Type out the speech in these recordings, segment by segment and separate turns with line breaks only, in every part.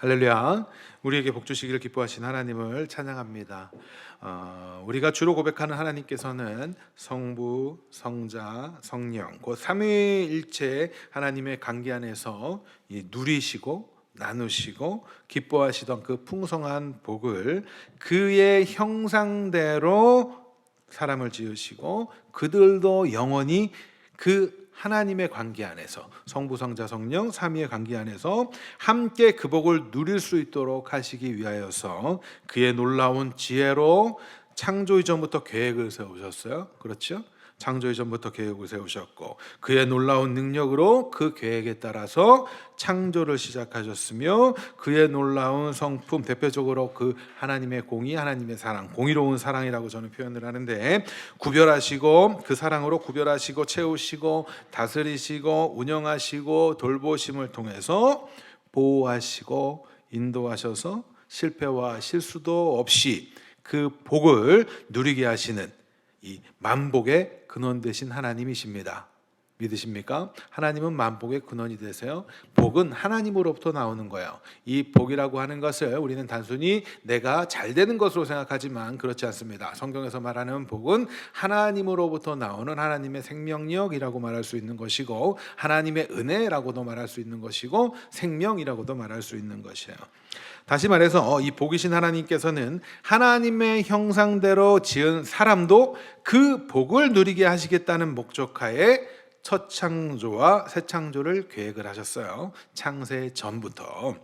할렐루야. 우리에게 복 주시기를 기뻐하신 하나님을 찬양합니다. 우리가 주로 고백하는 하나님께서는 성부, 성자, 성령 그 삼위일체 하나님의 관계 안에서 누리시고 나누시고 기뻐하시던 그 풍성한 복을 그의 형상대로 사람을 지으시고 그들도 영원히 그 하나님의 관계 안에서 성부, 성자, 성령 삼위의 관계 안에서 함께 그 복을 누릴 수 있도록 하시기 위하여서 그의 놀라운 지혜로 창조 이전부터 계획을 세우셨어요. 그렇죠? 창조 이전부터 계획을 세우셨고 그의 놀라운 능력으로 그 계획에 따라서 창조를 시작하셨으며 그의 놀라운 성품, 대표적으로 그 하나님의 공의, 하나님의 사랑, 공의로운 사랑이라고 저는 표현을 하는데, 구별하시고 그 사랑으로 구별하시고 채우시고 다스리시고 운영하시고 돌보심을 통해서 보호하시고 인도하셔서 실패와 실수도 없이 그 복을 누리게 하시는 이 만복의 근원 되신 하나님이십니다. 믿으십니까? 하나님은 만복의 근원이 되세요. 복은 하나님으로부터 나오는 거예요. 이 복이라고 하는 것을 우리는 단순히 내가 잘 되는 것으로 생각하지만 그렇지 않습니다. 성경에서 말하는 복은 하나님으로부터 나오는 하나님의 생명력이라고 말할 수 있는 것이고, 하나님의 은혜라고도 말할 수 있는 것이고, 생명이라고도 말할 수 있는 것이에요. 다시 말해서 이 복이신 하나님께서는 하나님의 형상대로 지은 사람도 그 복을 누리게 하시겠다는 목적하에 첫 창조와 새 창조를 계획을 하셨어요. 창세 전부터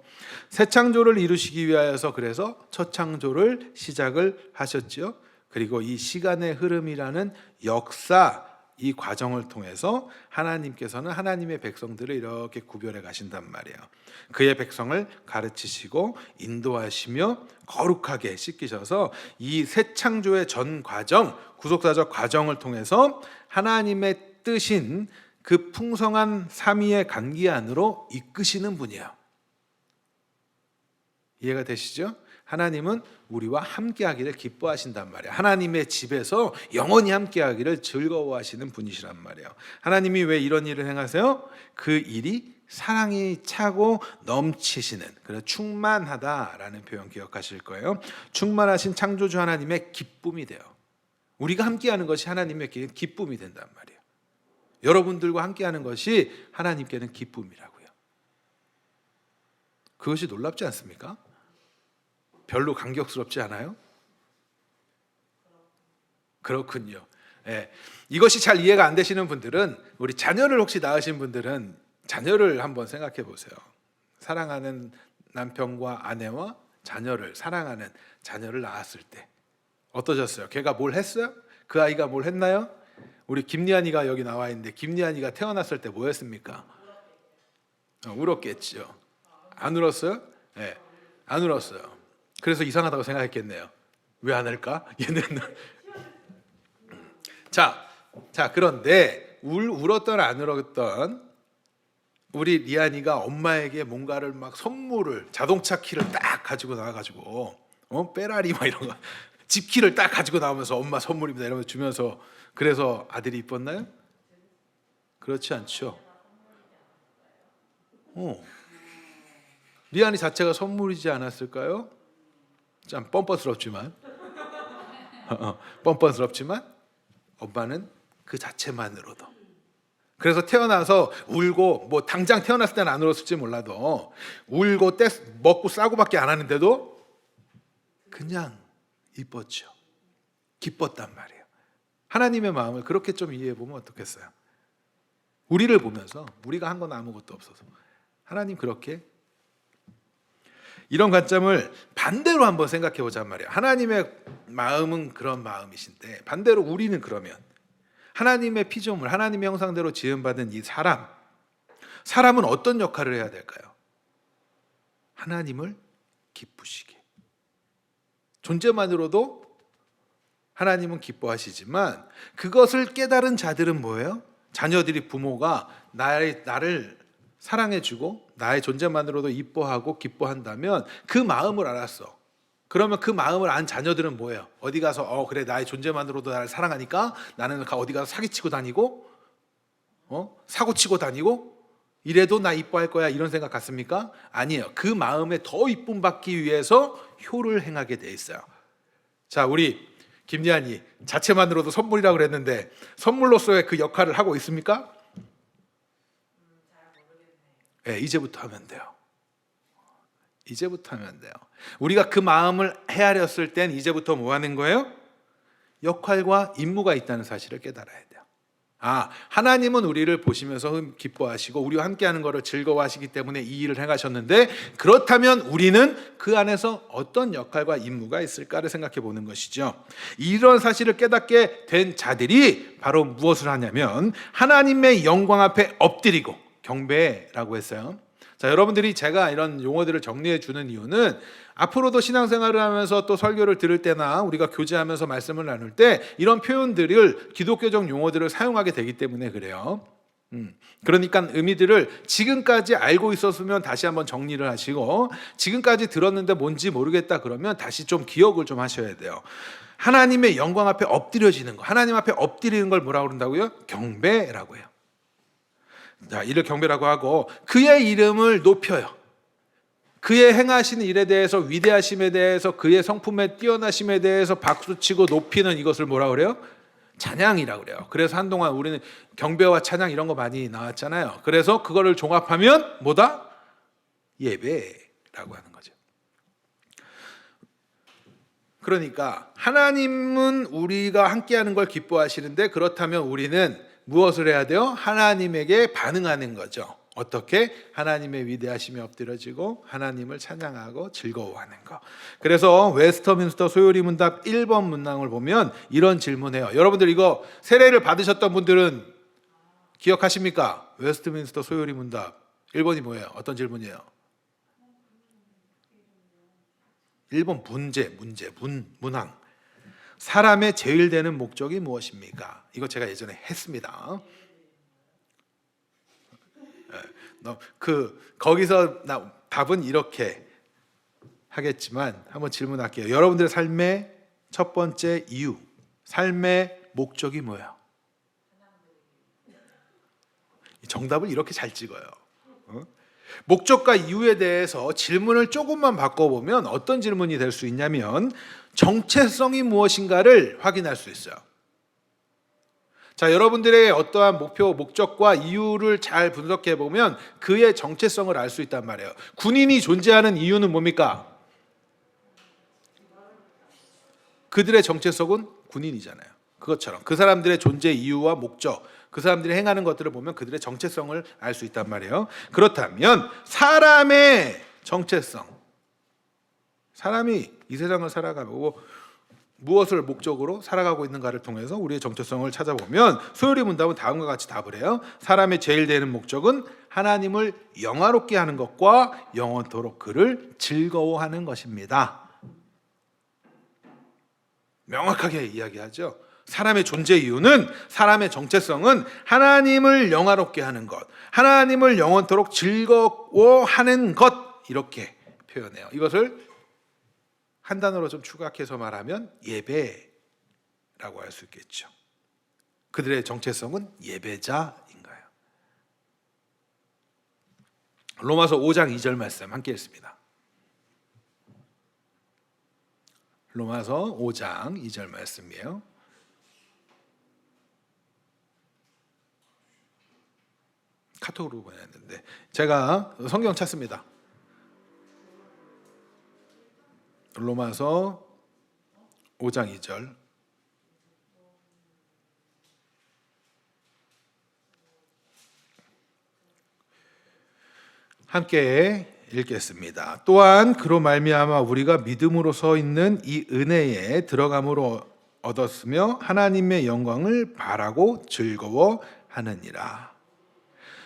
새 창조를 이루시기 위하여서 그래서 첫 창조를 시작을 하셨죠. 그리고 이 시간의 흐름이라는 역사, 이 과정을 통해서 하나님께서는 하나님의 백성들을 이렇게 구별해 가신단 말이에요. 그의 백성을 가르치시고 인도하시며 거룩하게 씻기셔서 이 새 창조의 전 과정, 구속사적 과정을 통해서 하나님의 뜻인 그 풍성한 삼위의 관계 안으로 이끄시는 분이에요. 이해가 되시죠? 하나님은 우리와 함께하기를 기뻐하신단 말이에요. 하나님의 집에서 영원히 함께하기를 즐거워하시는 분이시란 말이에요. 하나님이 왜 이런 일을 행하세요? 그 일이 사랑이 차고 넘치시는, 그래서 충만하다라는 표현 기억하실 거예요. 충만하신 창조주 하나님의 기쁨이 돼요. 우리가 함께하는 것이 하나님의 기쁨이 된단 말이에요. 여러분들과 함께하는 것이 하나님께는 기쁨이라고요. 그것이 놀랍지 않습니까? 별로 감격스럽지 않아요? 그렇군요. 예. 이것이 잘 이해가 안 되시는 분들은, 우리 자녀를 혹시 낳으신 분들은 자녀를 한번 생각해 보세요. 사랑하는 남편과 아내와 자녀를, 사랑하는 자녀를 낳았을 때 어떠셨어요? 걔가 뭘 했어요? 그 아이가 뭘 했나요? 우리 김리안이가 여기 나와 있는데, 김리안이가 태어났을 때 뭐 했습니까? 울었겠죠. 안 울었어요? 네, 안 울었어요. 그래서 이상하다고 생각했겠네요. 왜 안 할까? 얘는 자, 그런데 울었던 안 울었던 우리 리안이가 엄마에게 뭔가를 막 선물을, 자동차 키를 딱 가지고 나와가지고 페라리 막 이런 거, 집 키를 딱 가지고 나오면서 엄마 선물입니다 이러면서 주면서, 그래서 아들이 이뻤나요? 그렇지 않죠. 리안이 자체가 선물이지 않았을까요? 참 뻔뻔스럽지만 뻔뻔스럽지만 엄마는 그 자체만으로도, 그래서 태어나서 울고, 뭐 당장 태어났을 때는 안 울었을지 몰라도 울고 먹고 싸고밖에 안 하는데도 그냥 이뻤죠. 기뻤단 말이에요. 하나님의 마음을 그렇게 좀 이해해 보면 어떻겠어요? 우리를 보면서 우리가 한 건 아무것도 없어서 하나님 그렇게, 이런 관점을 반대로 한번 생각해 보자 말이에요. 하나님의 마음은 그런 마음이신데 반대로 우리는 그러면 하나님의 피조물, 하나님의 형상대로 지음받은 이 사람은 어떤 역할을 해야 될까요? 하나님을 기쁘시게. 존재만으로도 하나님은 기뻐하시지만 그것을 깨달은 자들은 뭐예요? 자녀들이, 부모가 나를 사랑해주고 나의 존재만으로도 이뻐하고 기뻐한다면 그 마음을 알았어. 그러면 그 마음을 안 자녀들은 뭐예요? 어디 가서 그래, 나의 존재만으로도 나를 사랑하니까 나는 어디 가서 사기치고 다니고 사고치고 다니고 이래도 나 이뻐할 거야 이런 생각 같습니까? 아니에요. 그 마음에 더 이쁨 받기 위해서 효를 행하게 돼 있어요. 자, 우리 김리안이 자체만으로도 선물이라고 그랬는데 선물로서의 그 역할을 하고 있습니까? 네, 이제부터 하면 돼요. 이제부터 하면 돼요. 우리가 그 마음을 헤아렸을 땐 이제부터 뭐 하는 거예요? 역할과 임무가 있다는 사실을 깨달아야 돼요. 하나님은 우리를 보시면서 기뻐하시고 우리와 함께하는 것을 즐거워하시기 때문에 이 일을 행하셨는데, 그렇다면 우리는 그 안에서 어떤 역할과 임무가 있을까를 생각해 보는 것이죠. 이런 사실을 깨닫게 된 자들이 바로 무엇을 하냐면 하나님의 영광 앞에 엎드리고 경배라고 했어요. 자, 여러분들이 제가 이런 용어들을 정리해 주는 이유는 앞으로도 신앙생활을 하면서 또 설교를 들을 때나 우리가 교제하면서 말씀을 나눌 때 이런 표현들을, 기독교적 용어들을 사용하게 되기 때문에 그래요. 그러니까 의미들을 지금까지 알고 있었으면 다시 한번 정리를 하시고, 지금까지 들었는데 뭔지 모르겠다 그러면 다시 좀 기억을 좀 하셔야 돼요. 하나님의 영광 앞에 엎드려지는 거, 하나님 앞에 엎드리는 걸 뭐라고 그런다고요? 경배라고 해요. 자, 이를 경배라고 하고 그의 이름을 높여요. 그의 행하시는 일에 대해서, 위대하심에 대해서, 그의 성품의 뛰어나심에 대해서 박수치고 높이는 이것을 뭐라고 그래요? 찬양이라고 그래요. 그래서 한동안 우리는 경배와 찬양 이런 거 많이 나왔잖아요. 그래서 그거를 종합하면 뭐다? 예배라고 하는 거죠. 그러니까 하나님은 우리가 함께하는 걸 기뻐하시는데, 그렇다면 우리는 무엇을 해야 돼요? 하나님에게 반응하는 거죠. 어떻게? 하나님의 위대하심에 엎드려지고 하나님을 찬양하고 즐거워하는 것. 그래서 웨스터민스터 소요리 문답 1번 문항을 보면 이런 질문해요. 여러분들 이거 세례를 받으셨던 분들은 기억하십니까? 웨스트민스터 소요리 문답 1번이 뭐예요? 어떤 질문이에요? 1번 문항. 사람의 제일 되는 목적이 무엇입니까? 이거 제가 예전에 했습니다. 거기서 답은 이렇게 하겠지만 한번 질문할게요. 여러분들의 삶의 첫 번째 이유, 삶의 목적이 뭐예요? 정답을 이렇게 잘 찍어요. 목적과 이유에 대해서 질문을 조금만 바꿔보면 어떤 질문이 될 수 있냐면 정체성이 무엇인가를 확인할 수 있어요. 자, 여러분들의 어떠한 목표, 목적과 이유를 잘 분석해 보면 그의 정체성을 알 수 있단 말이에요. 군인이 존재하는 이유는 뭡니까? 그들의 정체성은 군인이잖아요. 그것처럼 그 사람들의 존재 이유와 목적, 그 사람들이 행하는 것들을 보면 그들의 정체성을 알 수 있단 말이에요. 그렇다면 사람의 정체성, 사람이 이 세상을 살아가고 무엇을 목적으로 살아가고 있는가를 통해서 우리의 정체성을 찾아보면 소요리 문답은 다음과 같이 답을 해요. 사람의 제일 되는 목적은 하나님을 영화롭게 하는 것과 영원토록 그를 즐거워하는 것입니다. 명확하게 이야기하죠. 사람의 존재 이유는, 사람의 정체성은 하나님을 영화롭게 하는 것, 하나님을 영원토록 즐거워하는 것, 이렇게 표현해요. 이것을 한 단어로 좀 추각해서 말하면 예배라고 할 수 있겠죠. 그들의 정체성은 예배자인 거예요. 로마서 5장 2절 말씀 함께 읽습니다. 로마서 5장 2절 말씀이에요. 카톡으로 보냈는데 제가 성경 찾습니다. 로마서 5장 2절. 함께 읽겠습니다. 또한 그로 말미암아 우리가 믿음으로 서 있는 이 은혜에 들어감으로 얻었으며 하나님의 영광을 바라고 즐거워하느니라.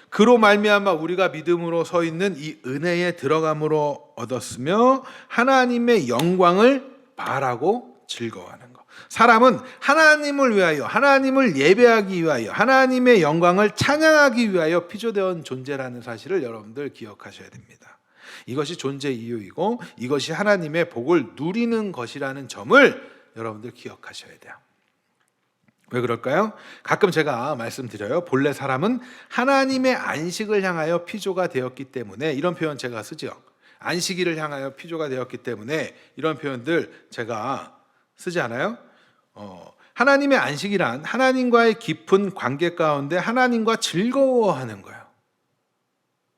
그로 말미암아 우리가 믿음으로 서 있는 이 은혜에 들어감으로 얻었으며 하나님의 영광을 바라고 즐거워하는 것. 사람은 하나님을 위하여, 하나님을 예배하기 위하여, 하나님의 영광을 찬양하기 위하여 피조되어 온 존재라는 사실을 여러분들 기억하셔야 됩니다. 이것이 존재 이유이고 이것이 하나님의 복을 누리는 것이라는 점을 여러분들 기억하셔야 돼요. 왜 그럴까요? 가끔 제가 말씀드려요. 본래 사람은 하나님의 안식을 향하여 피조가 되었기 때문에, 이런 표현 제가 쓰죠. 안식일을 향하여 피조가 되었기 때문에 이런 표현들 제가 쓰지 않아요? 하나님의 안식이란 하나님과의 깊은 관계 가운데 하나님과 즐거워하는 거예요.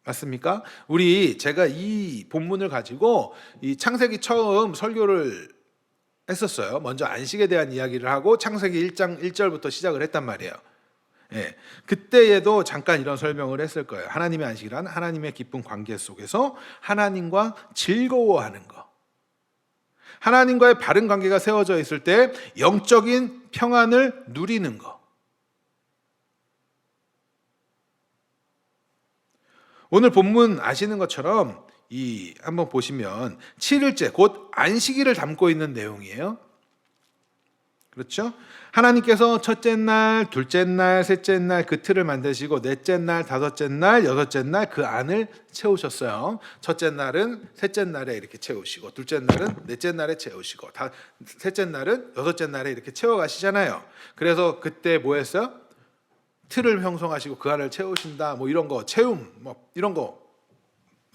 맞습니까? 제가 이 본문을 가지고 이 창세기 처음 설교를 했었어요. 먼저 안식에 대한 이야기를 하고 창세기 1장 1절부터 시작을 했단 말이에요. 예. 그때에도 잠깐 이런 설명을 했을 거예요. 하나님의 안식이란 하나님의 깊은 관계 속에서 하나님과 즐거워하는 것. 하나님과의 바른 관계가 세워져 있을 때 영적인 평안을 누리는 것. 오늘 본문 아시는 것처럼 한번 보시면 7일째 곧 안식일을 담고 있는 내용이에요. 그렇죠? 하나님께서 첫째 날, 둘째 날, 셋째 날 그 틀을 만드시고 넷째 날, 다섯째 날, 여섯째 날 그 안을 채우셨어요. 첫째 날은 셋째 날에 이렇게 채우시고, 둘째 날은 넷째 날에 채우시고, 셋째 날은 여섯째 날에 이렇게 채워가시잖아요. 그래서 그때 뭐 했어요? 틀을 형성하시고 그 안을 채우신다. 뭐 이런 거, 채움, 뭐 이런 거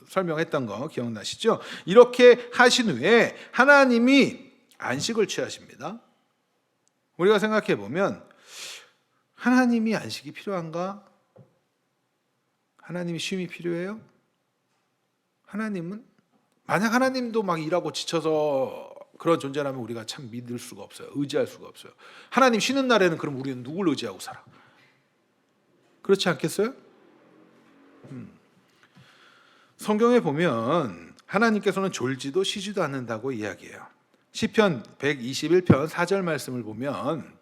설명했던 거 기억나시죠? 이렇게 하신 후에 하나님이 안식을 취하십니다. 우리가 생각해 보면 하나님이 안식이 필요한가? 하나님이 쉼이 필요해요? 만약 하나님도 막 일하고 지쳐서 그런 존재라면 우리가 참 믿을 수가 없어요. 의지할 수가 없어요. 하나님 쉬는 날에는 그럼 우리는 누굴 의지하고 살아? 그렇지 않겠어요? 성경에 보면 하나님께서는 졸지도 쉬지도 않는다고 이야기해요. 시편 121편 4절 말씀을 보면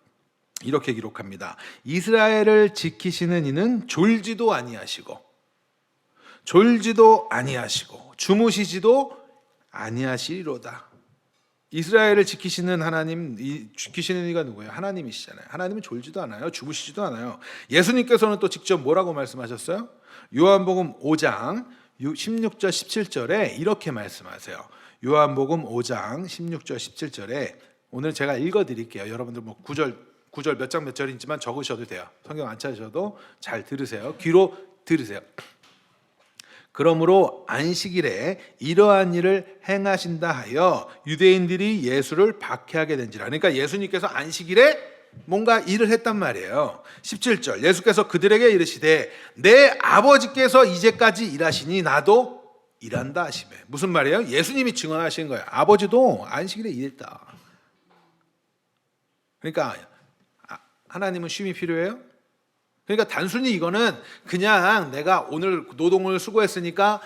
이렇게 기록합니다. 이스라엘을 지키시는 이는 졸지도 아니하시고 주무시지도 아니하시리로다. 이스라엘을 지키시는 지키시는 이가 누구예요? 하나님이시잖아요. 하나님은 졸지도 않아요. 주무시지도 않아요. 예수님께서는 또 직접 뭐라고 말씀하셨어요? 요한복음 5장 16절 17절에 이렇게 말씀하세요. 요한복음 5장 16절 17절에 오늘 제가 읽어드릴게요. 여러분들 뭐 구절 몇 장 몇 절인지만 적으셔도 돼요. 성경 안 찾으셔도 잘 들으세요. 귀로 들으세요. 그러므로 안식일에 이러한 일을 행하신다 하여 유대인들이 예수를 박해하게 된지라. 그러니까 예수님께서 안식일에 뭔가 일을 했단 말이에요. 17절 예수께서 그들에게 이르시되 내 아버지께서 이제까지 일하시니 나도 일한다 하시매. 무슨 말이에요? 예수님이 증언하신 거예요. 아버지도 안식일에 일했다. 그러니까 하나님은 쉼이 필요해요? 그러니까 단순히 이거는 그냥 내가 오늘 노동을 수고했으니까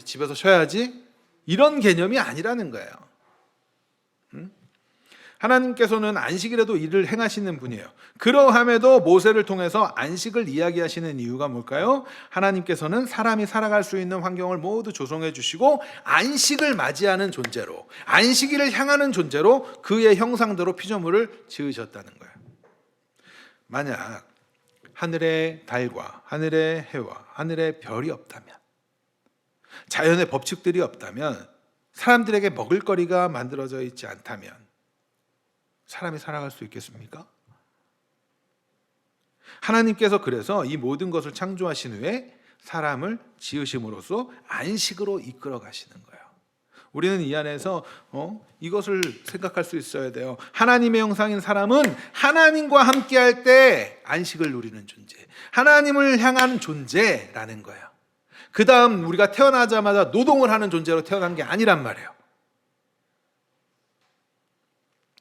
집에서 쉬어야지 이런 개념이 아니라는 거예요. 하나님께서는 안식일에도 일을 행하시는 분이에요. 그러함에도 모세를 통해서 안식을 이야기하시는 이유가 뭘까요? 하나님께서는 사람이 살아갈 수 있는 환경을 모두 조성해 주시고 안식을 맞이하는 존재로, 안식일을 향하는 존재로 그의 형상대로 피조물을 지으셨다는 거예요. 만약 하늘의 달과 하늘의 해와 하늘의 별이 없다면, 자연의 법칙들이 없다면, 사람들에게 먹을거리가 만들어져 있지 않다면 사람이 살아갈 수 있겠습니까? 하나님께서 그래서 이 모든 것을 창조하신 후에 사람을 지으심으로써 안식으로 이끌어 가시는 거예요. 우리는 이 안에서 이것을 생각할 수 있어야 돼요. 하나님의 형상인 사람은 하나님과 함께할 때 안식을 누리는 존재, 하나님을 향하는 존재라는 거예요. 그 다음 우리가 태어나자마자 노동을 하는 존재로 태어난 게 아니란 말이에요.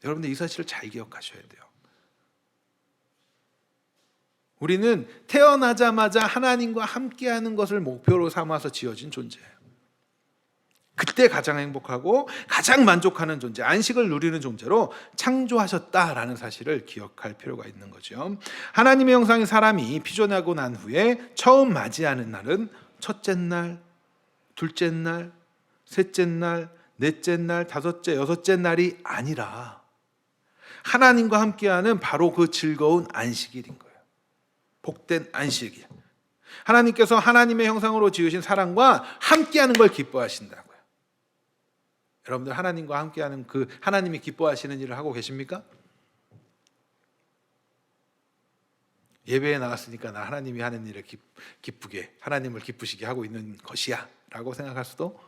여러분들 이 사실을 잘 기억하셔야 돼요. 우리는 태어나자마자 하나님과 함께하는 것을 목표로 삼아서 지어진 존재예요. 그때 가장 행복하고 가장 만족하는 존재, 안식을 누리는 존재로 창조하셨다라는 사실을 기억할 필요가 있는 거죠. 하나님의 형상인 사람이 피조나고 난 후에 처음 맞이하는 날은 첫째 날, 둘째 날, 셋째 날, 넷째 날, 다섯째, 여섯째 날이 아니라 하나님과 함께하는 바로 그 즐거운 안식일인 거예요. 복된 안식일. 하나님께서 하나님의 형상으로 지으신 사람과 함께하는 걸 기뻐하신다고요. 여러분들 하나님과 함께하는 그 하나님이 기뻐하시는 일을 하고 계십니까? 예배에 나왔으니까 나 하나님이 하는 일을 기쁘게, 하나님을 기쁘시게 하고 있는 것이야 라고 생각할 수도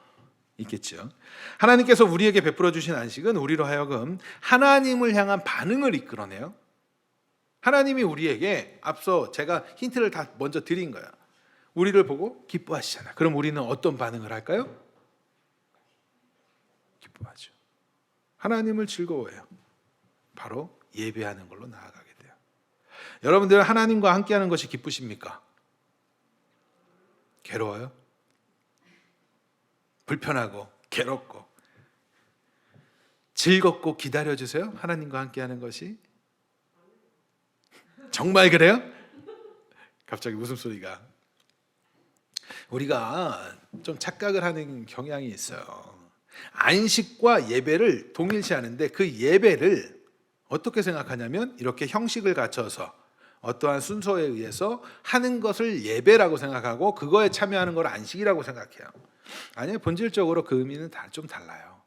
있겠죠. 하나님께서 우리에게 베풀어 주신 안식은 우리로 하여금 하나님을 향한 반응을 이끌어내요. 하나님이 우리에게, 앞서 제가 힌트를 다 먼저 드린 거야. 우리를 보고 기뻐하시잖아. 그럼 우리는 어떤 반응을 할까요? 기뻐하죠. 하나님을 즐거워해요. 바로 예배하는 걸로 나아가게 돼요. 여러분들 하나님과 함께하는 것이 기쁘십니까? 괴로워요? 불편하고 괴롭고 즐겁고 기다려주세요? 하나님과 함께하는 것이? 정말 그래요? 갑자기 웃음소리가. 우리가 좀 착각을 하는 경향이 있어요. 안식과 예배를 동일시하는데 그 예배를 어떻게 생각하냐면 이렇게 형식을 갖춰서 어떠한 순서에 의해서 하는 것을 예배라고 생각하고 그거에 참여하는 걸 안식이라고 생각해요. 아니요, 본질적으로 그 의미는 좀 달라요.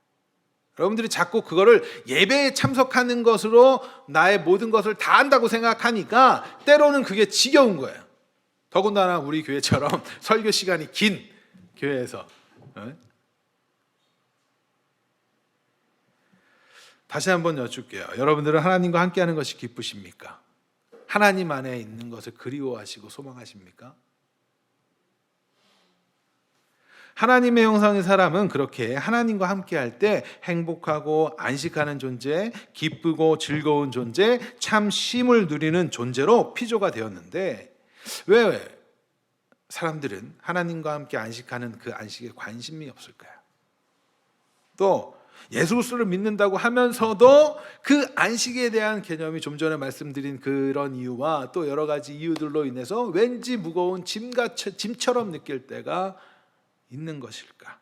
여러분들이 자꾸 그거를 예배에 참석하는 것으로 나의 모든 것을 다 한다고 생각하니까 때로는 그게 지겨운 거예요. 더군다나 우리 교회처럼 설교 시간이 긴 교회에서. 다시 한번 여쭐게요. 여러분들은 하나님과 함께하는 것이 기쁘십니까? 하나님 안에 있는 것을 그리워하시고 소망하십니까? 하나님의 형상의 사람은 그렇게 하나님과 함께할 때 행복하고 안식하는 존재, 기쁘고 즐거운 존재, 참 쉼을 누리는 존재로 피조가 되었는데 왜 사람들은 하나님과 함께 안식하는 그 안식에 관심이 없을까요? 또 예수 그리스도를 믿는다고 하면서도 그 안식에 대한 개념이 좀 전에 말씀드린 그런 이유와 또 여러 가지 이유들로 인해서 왠지 무거운 짐처럼 느낄 때가 있는 것일까?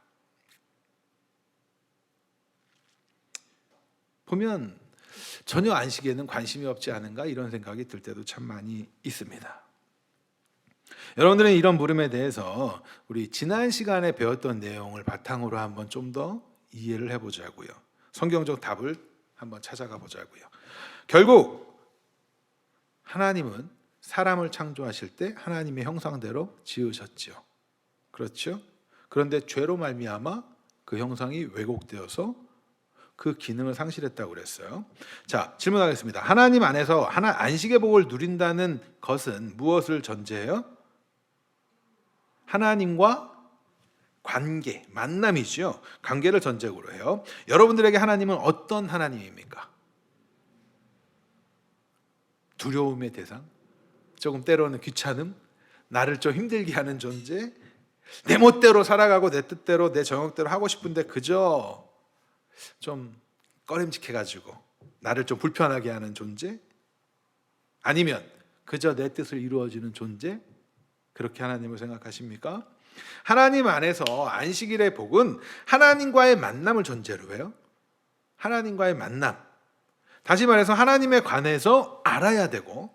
보면 전혀 안식에는 관심이 없지 않은가 이런 생각이 들 때도 참 많이 있습니다. 여러분들은 이런 물음에 대해서 우리 지난 시간에 배웠던 내용을 바탕으로 한번 좀 더 이해를 해보자고요. 성경적 답을 한번 찾아가 보자고요. 결국 하나님은 사람을 창조하실 때 하나님의 형상대로 지으셨죠. 그렇죠? 그런데 죄로 말미암아 그 형상이 왜곡되어서 그 기능을 상실했다고 그랬어요. 자, 질문하겠습니다. 하나님 안에서 안식의 복을 누린다는 것은 무엇을 전제해요? 하나님과 관계, 만남이죠. 관계를 전제로 해요. 여러분들에게 하나님은 어떤 하나님입니까? 두려움의 대상? 조금 때로는 귀찮음? 나를 좀 힘들게 하는 존재? 내 멋대로 살아가고 내 뜻대로 내 정욕대로 하고 싶은데 그저 좀 꺼림직해가지고 나를 좀 불편하게 하는 존재? 아니면 그저 내 뜻을 이루어지는 존재? 그렇게 하나님을 생각하십니까? 하나님 안에서 안식일의 복은 하나님과의 만남을 전제로 해요. 하나님과의 만남. 다시 말해서 하나님에 관해서 알아야 되고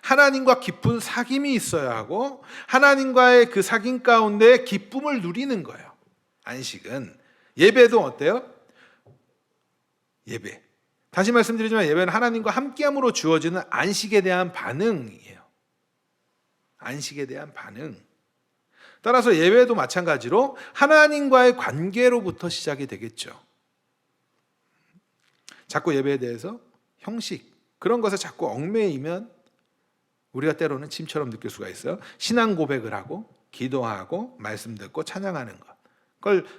하나님과 깊은 사귐이 있어야 하고 하나님과의 그 사귐 가운데 기쁨을 누리는 거예요. 안식은. 예배도 어때요? 예배. 다시 말씀드리지만 예배는 하나님과 함께함으로 주어지는 안식에 대한 반응이에요. 안식에 대한 반응. 따라서 예배도 마찬가지로 하나님과의 관계로부터 시작이 되겠죠. 자꾸 예배에 대해서 형식, 그런 것에 자꾸 얽매이면 우리가 때로는 짐처럼 느낄 수가 있어요. 신앙 고백을 하고 기도하고 말씀 듣고 찬양하는 것.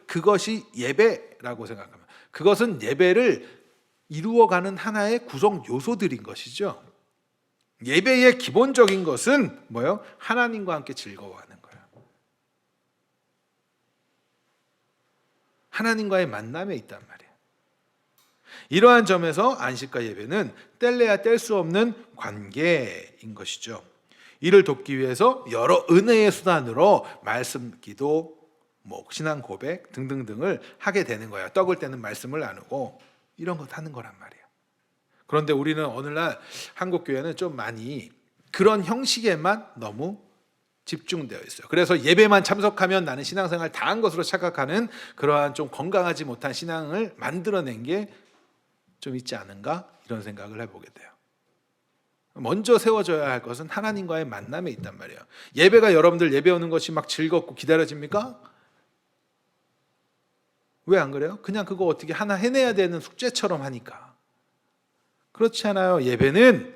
그것이 예배라고 생각하면 그것은 예배를 이루어가는 하나의 구성 요소들인 것이죠. 예배의 기본적인 것은 뭐예요? 하나님과 함께 즐거워하는 거예요. 하나님과의 만남에 있단 말이에요. 이러한 점에서 안식과 예배는 뗄래야 뗄 수 없는 관계인 것이죠. 이를 돕기 위해서 여러 은혜의 수단으로 말씀, 기도, 신앙 고백 등등등을 하게 되는 거예요. 떡을 떼는 말씀을 나누고 이런 것 하는 거란 말이에요. 그런데 우리는 오늘날 한국 교회는 좀 많이 그런 형식에만 너무 집중되어 있어요. 그래서 예배만 참석하면 나는 신앙생활 다 한 것으로 착각하는 그러한 좀 건강하지 못한 신앙을 만들어낸 게 좀 있지 않은가 이런 생각을 해보게 돼요. 먼저 세워져야 할 것은 하나님과의 만남에 있단 말이에요. 예배가 여러분들 예배 오는 것이 막 즐겁고 기다려집니까? 왜 안 그래요? 그냥 그거 어떻게 하나 해내야 되는 숙제처럼 하니까. 그렇지 않아요. 예배는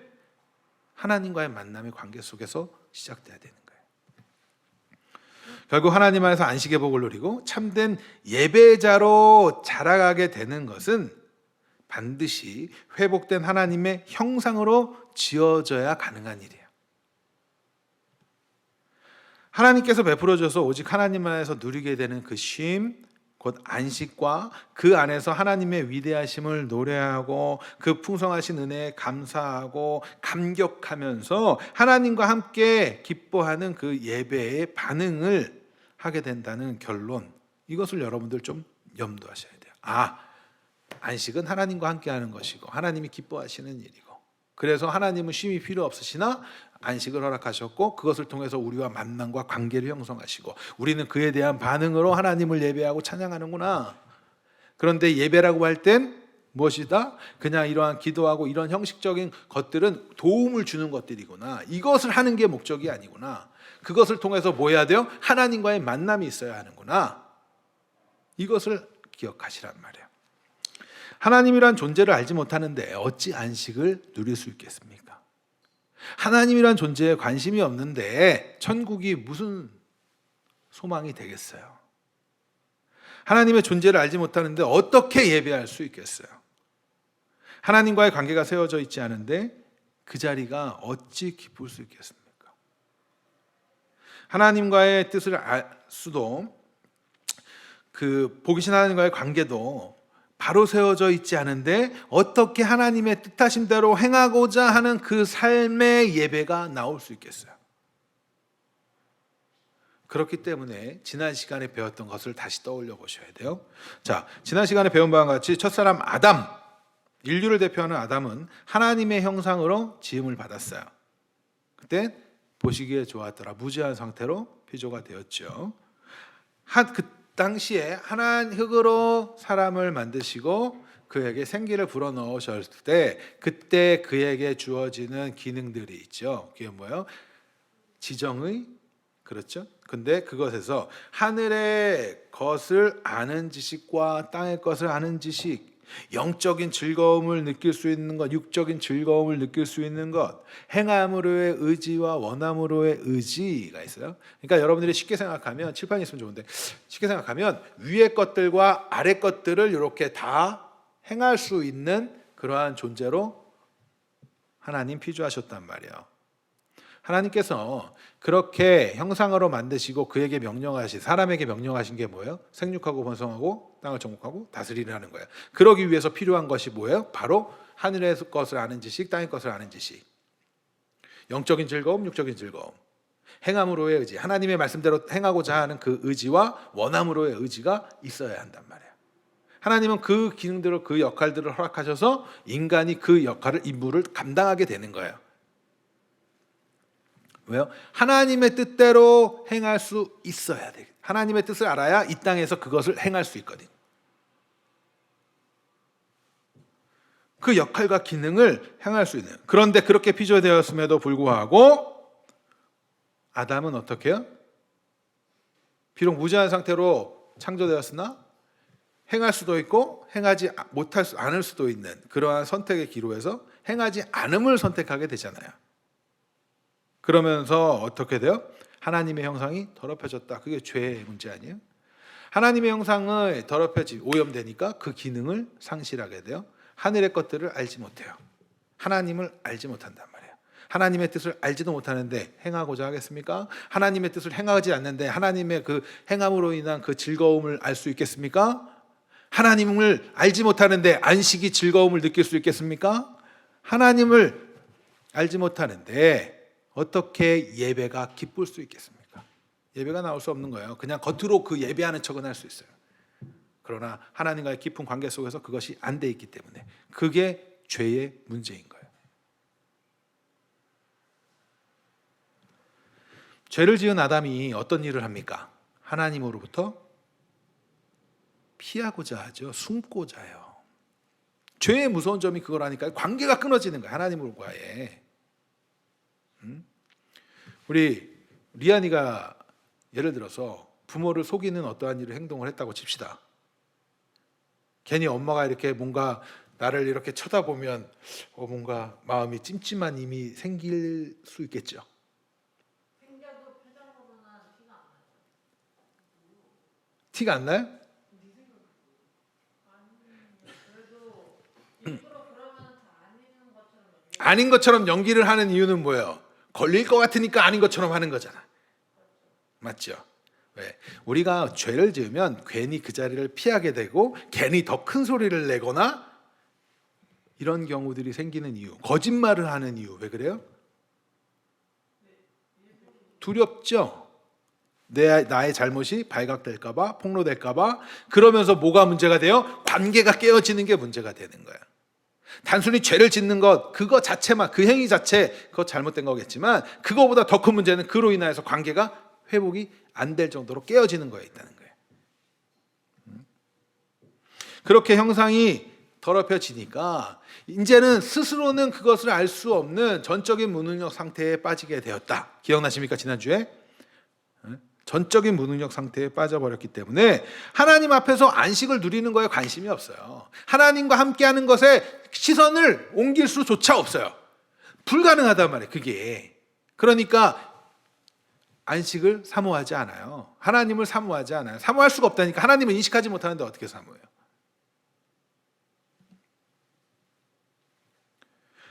하나님과의 만남의 관계 속에서 시작돼야 되는 거예요. 결국 하나님 안에서 안식의 복을 누리고 참된 예배자로 자라가게 되는 것은 반드시 회복된 하나님의 형상으로 지어져야 가능한 일이에요. 하나님께서 베풀어 줘서 오직 하나님 안에서 누리게 되는 그 쉼, 곧 안식과 그 안에서 하나님의 위대하심을 노래하고 그 풍성하신 은혜에 감사하고 감격하면서 하나님과 함께 기뻐하는 그 예배의 반응을 하게 된다는 결론, 이것을 여러분들 좀 염두하셔야 돼요. 안식은 하나님과 함께 하는 것이고 하나님이 기뻐하시는 일이고, 그래서 하나님은 쉼이 필요 없으시나 안식을 허락하셨고 그것을 통해서 우리와 만남과 관계를 형성하시고 우리는 그에 대한 반응으로 하나님을 예배하고 찬양하는구나. 그런데 예배라고 할 땐 무엇이다? 그냥 이러한 기도하고 이런 형식적인 것들은 도움을 주는 것들이구나. 이것을 하는 게 목적이 아니구나. 그것을 통해서 뭐 해야 돼요? 하나님과의 만남이 있어야 하는구나. 이것을 기억하시란 말이에요. 하나님이란 존재를 알지 못하는데 어찌 안식을 누릴 수 있겠습니까? 하나님이란 존재에 관심이 없는데 천국이 무슨 소망이 되겠어요? 하나님의 존재를 알지 못하는데 어떻게 예배할 수 있겠어요? 하나님과의 관계가 세워져 있지 않은데 그 자리가 어찌 기쁠 수 있겠습니까? 하나님과의 뜻을 알 수도, 그 보기신 하나님과의 관계도 바로 세워져 있지 않은데 어떻게 하나님의 뜻하신 대로 행하고자 하는 그 삶의 예배가 나올 수 있겠어요? 그렇기 때문에 지난 시간에 배웠던 것을 다시 떠올려 보셔야 돼요. 자, 지난 시간에 배운 바와 같이 첫사람 아담, 인류를 대표하는 아담은 하나님의 형상으로 지음을 받았어요. 그때 보시기에 좋았더라. 무지한 상태로 피조가 되었죠. 그 당시에 하나님 흙으로 사람을 만드시고 그에게 생기를 불어넣으셨을 때 그때 그에게 주어지는 기능들이 있죠. 그게 뭐예요? 지정의, 그렇죠? 근데 그것에서 하늘의 것을 아는 지식과 땅의 것을 아는 지식, 영적인 즐거움을 느낄 수 있는 것, 육적인 즐거움을 느낄 수 있는 것, 행함으로의 의지와 원함으로의 의지가 있어요. 그러니까 여러분들이 쉽게 생각하면, 칠판이 있으면 좋은데 쉽게 생각하면 위의 것들과 아래 것들을 이렇게 다 행할 수 있는 그러한 존재로 하나님 피조하셨단 말이에요. 하나님께서 그렇게 형상으로 만드시고 그에게 명령하신, 사람에게 명령하신 게 뭐예요? 생육하고 번성하고 땅을 정복하고 다스리라는 거예요. 그러기 위해서 필요한 것이 뭐예요? 바로 하늘의 것을 아는 지식, 땅의 것을 아는 지식, 영적인 즐거움, 육적인 즐거움, 행함으로의 의지, 하나님의 말씀대로 행하고자 하는 그 의지와 원함으로의 의지가 있어야 한단 말이에요. 하나님은 그 기능들을, 그 역할들을 허락하셔서 인간이 그 역할을, 임무를 감당하게 되는 거예요. 왜요? 하나님의 뜻대로 행할 수 있어야 돼. 하나님의 뜻을 알아야 이 땅에서 그것을 행할 수 있거든. 그 역할과 기능을 행할 수 있는. 그런데 그렇게 피조되었음에도 불구하고 아담은 어떻게 해요? 비록 무지한 상태로 창조되었으나 행할 수도 있고 행하지 못할 수 않을 수도 있는 그러한 선택의 기로에서 행하지 않음을 선택하게 되잖아요. 그러면서 어떻게 돼요? 하나님의 형상이 더럽혀졌다. 그게 죄의 문제 아니에요? 하나님의 형상을 오염되니까 그 기능을 상실하게 돼요. 하늘의 것들을 알지 못해요. 하나님을 알지 못한단 말이에요. 하나님의 뜻을 알지도 못하는데 행하고자 하겠습니까? 하나님의 뜻을 행하지 않는데 하나님의 그 행함으로 인한 그 즐거움을 알 수 있겠습니까? 하나님을 알지 못하는데 안식이 즐거움을 느낄 수 있겠습니까? 하나님을 알지 못하는데 어떻게 예배가 기쁠 수 있겠습니까? 예배가 나올 수 없는 거예요. 그냥 겉으로 그 예배하는 척은 할 수 있어요. 그러나 하나님과의 깊은 관계 속에서 그것이 안 돼 있기 때문에 그게 죄의 문제인 거예요. 죄를 지은 아담이 어떤 일을 합니까? 하나님으로부터 피하고자 하죠. 숨고자 해요. 죄의 무서운 점이 그거라니까요. 관계가 끊어지는 거예요. 하나님과의. 우리 리안이가 예를 들어서 부모를 속이는 어떠한 일을 행동을 했다고 칩시다. 괜히 엄마가 이렇게 뭔가 나를 이렇게 쳐다보면 뭔가 마음이 찜찜한 힘이 생길 수 있겠죠. 티가 안 나요? 아닌 것처럼 연기를 하는 이유는 뭐예요? 걸릴 것 같으니까 아닌 것처럼 하는 거잖아. 맞죠? 왜? 우리가 죄를 지으면 괜히 그 자리를 피하게 되고 괜히 더 큰 소리를 내거나 이런 경우들이 생기는 이유, 거짓말을 하는 이유. 왜 그래요? 두렵죠? 나의 잘못이 발각될까 봐, 폭로될까 봐. 그러면서 뭐가 문제가 돼요? 관계가 깨어지는 게 문제가 되는 거예요. 단순히 죄를 짓는 것, 그거 자체만, 그 행위 자체, 그거 잘못된 거겠지만 그거보다 더 큰 문제는 그로 인하여서 관계가 회복이 안 될 정도로 깨어지는 거에 있다는 거예요. 그렇게 형상이 더럽혀지니까 이제는 스스로는 그것을 알 수 없는 전적인 무능력 상태에 빠지게 되었다. 기억나십니까? 지난주에? 전적인 무능력 상태에 빠져버렸기 때문에 하나님 앞에서 안식을 누리는 거에 관심이 없어요. 하나님과 함께하는 것에 시선을 옮길 수조차 없어요. 불가능하단 말이에요. 그게. 그러니까 안식을 사모하지 않아요. 하나님을 사모하지 않아요. 사모할 수가 없다니까. 하나님을 인식하지 못하는데 어떻게 사모해요?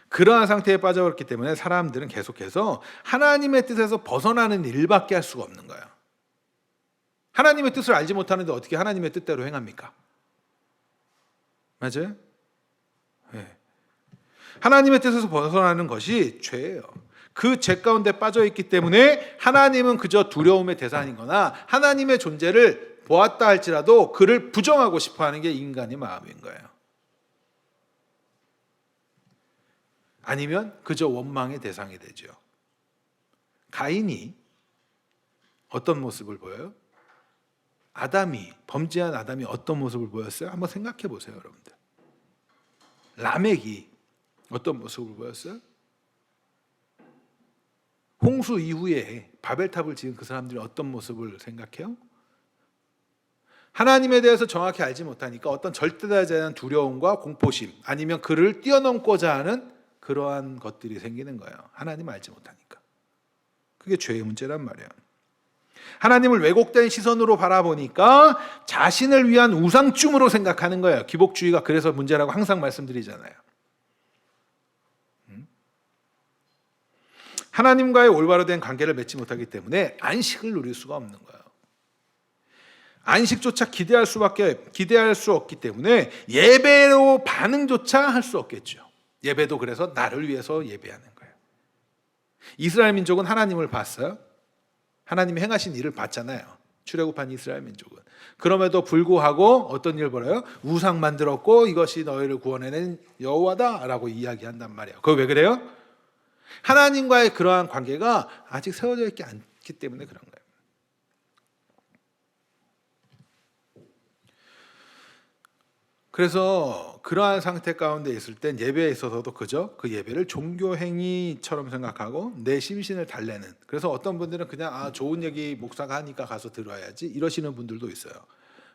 그러한 상태에 빠져버렸기 때문에 사람들은 계속해서 하나님의 뜻에서 벗어나는 일밖에 할 수가 없는 거예요. 하나님의 뜻을 알지 못하는데 어떻게 하나님의 뜻대로 행합니까? 맞아요? 네. 하나님의 뜻에서 벗어나는 것이 죄예요. 그 죄 가운데 빠져 있기 때문에 하나님은 그저 두려움의 대상인 거나 하나님의 존재를 보았다 할지라도 그를 부정하고 싶어 하는 게 인간의 마음인 거예요. 아니면 그저 원망의 대상이 되죠. 가인이 어떤 모습을 보여요? 범죄한 아담이 어떤 모습을 보였어요? 한번 생각해 보세요, 여러분들. 라멕이 어떤 모습을 보였어요? 홍수 이후에 바벨탑을 지은 그 사람들이 어떤 모습을 생각해요? 하나님에 대해서 정확히 알지 못하니까 어떤 절대자에 대한 두려움과 공포심, 아니면 그를 뛰어넘고자 하는 그러한 것들이 생기는 거예요. 하나님 알지 못하니까. 그게 죄의 문제란 말이에요. 하나님을 왜곡된 시선으로 바라보니까 자신을 위한 우상춤으로 생각하는 거예요. 기복주의가 그래서 문제라고 항상 말씀드리잖아요. 하나님과의 올바로 된 관계를 맺지 못하기 때문에 안식을 누릴 수가 없는 거예요. 안식조차 기대할 수 없기 때문에 예배로 반응조차 할 수 없겠죠. 예배도 그래서 나를 위해서 예배하는 거예요. 이스라엘 민족은 하나님을 봤어요. 하나님이 행하신 일을 봤잖아요. 출애굽한 이스라엘 민족은. 그럼에도 불구하고 어떤 일을 벌여요? 우상 만들었고 이것이 너희를 구원해낸 여호와다라고 이야기한단 말이에요. 그거 왜 그래요? 하나님과의 그러한 관계가 아직 세워져 있지 않기 때문에 그런 거예요. 그래서 그러한 상태 가운데 있을 땐 예배에 있어서도 그저 그 예배를 종교 행위처럼 생각하고 내 심신을 달래는, 그래서 어떤 분들은 그냥 좋은 얘기 목사가 하니까 가서 들어야지 이러시는 분들도 있어요.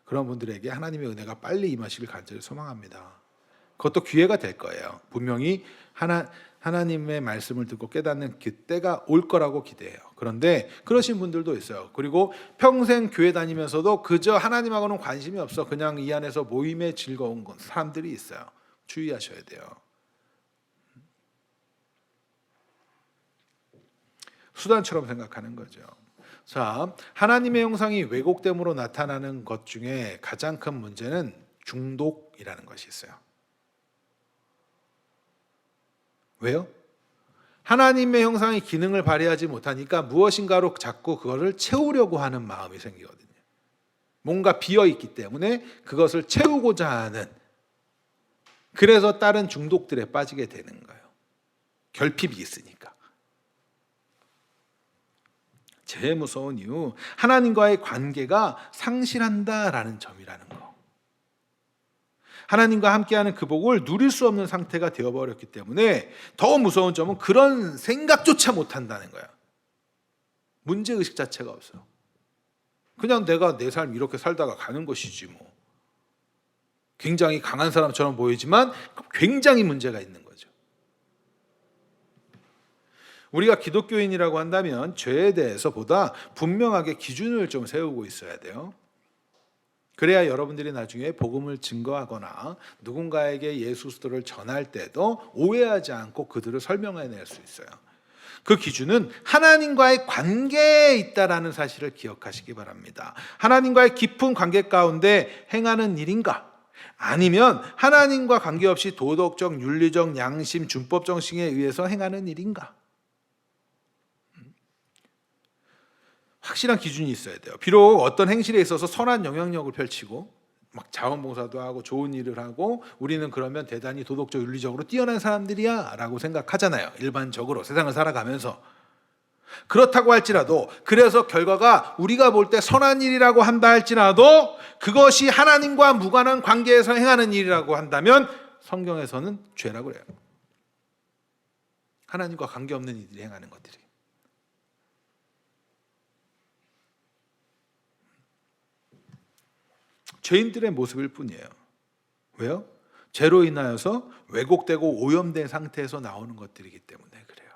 그런 분들에게 하나님의 은혜가 빨리 임하시길 간절히 소망합니다. 그것도 기회가 될 거예요. 분명히 하나님의 말씀을 듣고 깨닫는 그때가 올 거라고 기대해요. 그런데 그러신 분들도 있어요. 그리고 평생 교회 다니면서도 그저 하나님하고는 관심이 없어 그냥 이 안에서 모임에 즐거운 사람들이 있어요. 주의하셔야 돼요. 수단처럼 생각하는 거죠. 자, 하나님의 형상이 왜곡됨으로 나타나는 것 중에 가장 큰 문제는 중독이라는 것이 있어요. 왜요? 하나님의 형상이 기능을 발휘하지 못하니까 무엇인가로 자꾸 그거를 채우려고 하는 마음이 생기거든요. 뭔가 비어있기 때문에 그것을 채우고자 하는, 그래서 다른 중독들에 빠지게 되는 거예요. 결핍이 있으니까. 제일 무서운 이유, 하나님과의 관계가 상실한다라는 점이라는 거. 하나님과 함께하는 그 복을 누릴 수 없는 상태가 되어버렸기 때문에 더 무서운 점은 그런 생각조차 못한다는 거야. 문제의식 자체가 없어. 그냥 내가 내 삶 이렇게 살다가 가는 것이지 뭐. 굉장히 강한 사람처럼 보이지만 굉장히 문제가 있는 거죠. 우리가 기독교인이라고 한다면 죄에 대해서 보다 분명하게 기준을 좀 세우고 있어야 돼요. 그래야 여러분들이 나중에 복음을 증거하거나 누군가에게 예수 그리스도를 전할 때도 오해하지 않고 그들을 설명해낼 수 있어요. 그 기준은 하나님과의 관계에 있다라는 사실을 기억하시기 바랍니다. 하나님과의 깊은 관계 가운데 행하는 일인가? 아니면 하나님과 관계없이 도덕적, 윤리적, 양심, 준법 정신에 의해서 행하는 일인가? 확실한 기준이 있어야 돼요. 비록 어떤 행실에 있어서 선한 영향력을 펼치고 막 자원봉사도 하고 좋은 일을 하고 우리는 그러면 대단히 도덕적, 윤리적으로 뛰어난 사람들이야 라고 생각하잖아요. 일반적으로 세상을 살아가면서. 그렇다고 할지라도, 그래서 결과가 우리가 볼 때 선한 일이라고 한다 할지라도 그것이 하나님과 무관한 관계에서 행하는 일이라고 한다면 성경에서는 죄라고 그래요. 하나님과 관계없는 이들이 행하는 것들이. 죄인들의 모습일 뿐이에요. 왜요? 죄로 인하여서 왜곡되고 오염된 상태에서 나오는 것들이기 때문에 그래요.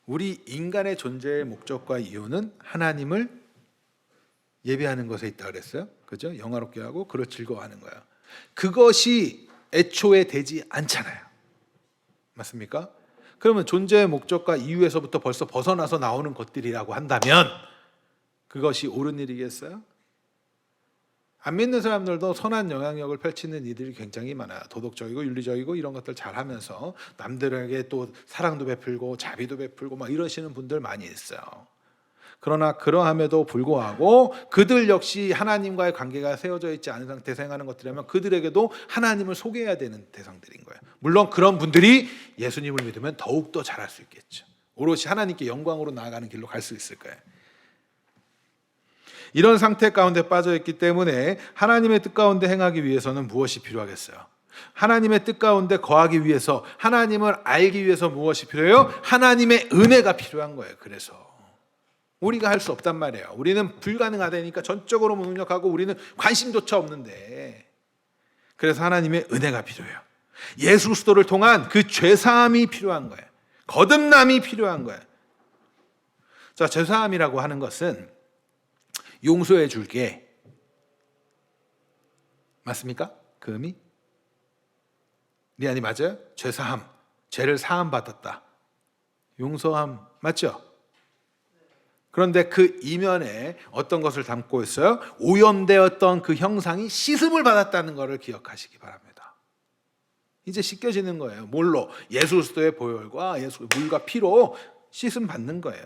우리 인간의 존재의 목적과 이유는 하나님을 예배하는 것에 있다 그랬어요. 그죠? 영화롭게 하고 그를 즐거워하는 거야. 그것이 애초에 되지 않잖아요. 맞습니까? 그러면 존재의 목적과 이유에서부터 벌써 벗어나서 나오는 것들이라고 한다면 그것이 옳은 일이겠어요? 안 믿는 사람들도 선한 영향력을 펼치는 이들이 굉장히 많아요. 도덕적이고 윤리적이고 이런 것들 잘하면서 남들에게 또 사랑도 베풀고 자비도 베풀고 막 이러시는 분들 많이 있어요. 그러나 그러함에도 불구하고 그들 역시 하나님과의 관계가 세워져 있지 않은 상태에서 행하는 것들이라면 그들에게도 하나님을 소개해야 되는 대상들인 거예요. 물론 그런 분들이 예수님을 믿으면 더욱더 잘할 수 있겠죠. 오롯이 하나님께 영광으로 나아가는 길로 갈 수 있을 거예요. 이런 상태 가운데 빠져 있기 때문에 하나님의 뜻 가운데 행하기 위해서는 무엇이 필요하겠어요? 하나님의 뜻 가운데 거하기 위해서, 하나님을 알기 위해서 무엇이 필요해요? 하나님의 은혜가 필요한 거예요. 그래서 우리가 할 수 없단 말이에요. 우리는 불가능하다니까 전적으로 무능력하고 우리는 관심조차 없는데, 그래서 하나님의 은혜가 필요해요. 예수 그리스도를 통한 그 죄사함이 필요한 거예요. 거듭남이 필요한 거예요. 자, 죄사함이라고 하는 것은 용서해 줄게. 맞습니까? 그 의미? 리안이 맞아요? 죄사함, 죄를 사함 받았다. 용서함 맞죠? 그런데 그 이면에 어떤 것을 담고 있어요? 오염되었던 그 형상이 씻음을 받았다는 것을 기억하시기 바랍니다. 이제 씻겨지는 거예요. 뭘로? 예수 그리스도의 보혈과 물과 피로 씻음 받는 거예요.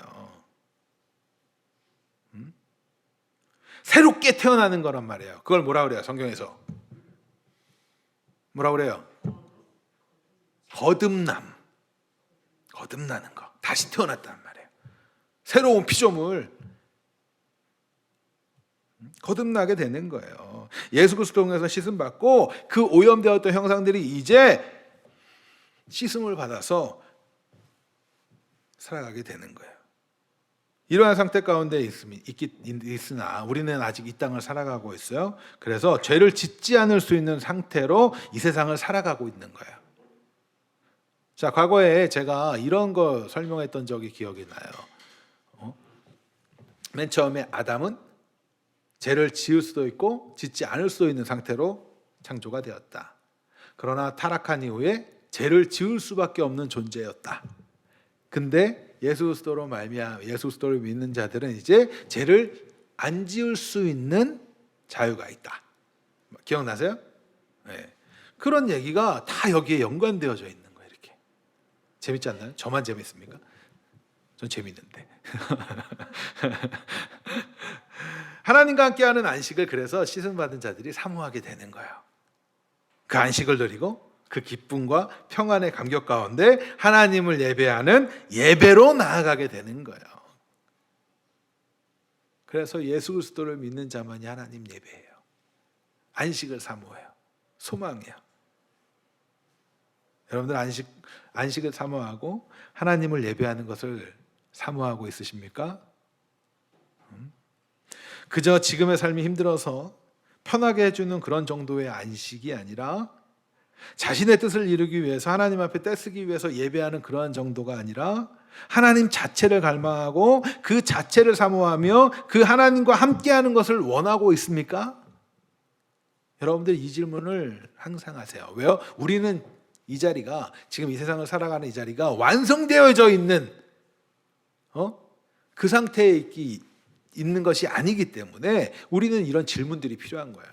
새롭게 태어나는 거란 말이에요. 그걸 뭐라 그래요? 성경에서 뭐라 그래요? 거듭남. 거듭나는 거. 다시 태어났단 말이에요. 새로운 피조물, 거듭나게 되는 거예요. 예수 그리스도 통해서 씻음 받고 그 오염되었던 형상들이 이제 씻음을 받아서 살아가게 되는 거예요. 이러한 상태 가운데 있으나 우리는 아직 이 땅을 살아가고 있어요. 그래서 죄를 짓지 않을 수 있는 상태로 이 세상을 살아가고 있는 거예요. 자, 과거에 제가 이런 거 설명했던 적이 기억이 나요. 맨 처음에 아담은 죄를 지을 수도 있고 짓지 않을 수도 있는 상태로 창조가 되었다. 그러나 타락한 이후에 죄를 지을 수밖에 없는 존재였다. 근데 예수 그리스도로 말미암아 예수 그리스도를 믿는 자들은 이제 죄를 안 지을 수 있는 자유가 있다. 기억나세요? 네. 그런 얘기가 다 여기에 연관되어져 있는 거예요. 이렇게 재밌지 않나요? 저만 재밌습니까? 전 재밌는데. 하나님과 함께하는 안식을 그래서 씻음 받은 자들이 사모하게 되는 거예요. 그 안식을 누리고 그 기쁨과 평안의 감격 가운데 하나님을 예배하는 예배로 나아가게 되는 거예요. 그래서 예수 그리스도를 믿는 자만이 하나님 예배해요. 안식을 사모해요. 소망해요. 여러분들 안식을 사모하고 하나님을 예배하는 것을 사모하고 있으십니까? 그저 지금의 삶이 힘들어서 편하게 해주는 그런 정도의 안식이 아니라 자신의 뜻을 이루기 위해서 하나님 앞에 떼쓰기 위해서 예배하는 그러한 정도가 아니라 하나님 자체를 갈망하고 그 자체를 사모하며 그 하나님과 함께하는 것을 원하고 있습니까? 여러분들 이 질문을 항상 하세요. 왜요? 우리는 이 자리가 지금 이 세상을 살아가는 이 자리가 완성되어져 있는 그 상태에 있는 것이 아니기 때문에 우리는 이런 질문들이 필요한 거예요.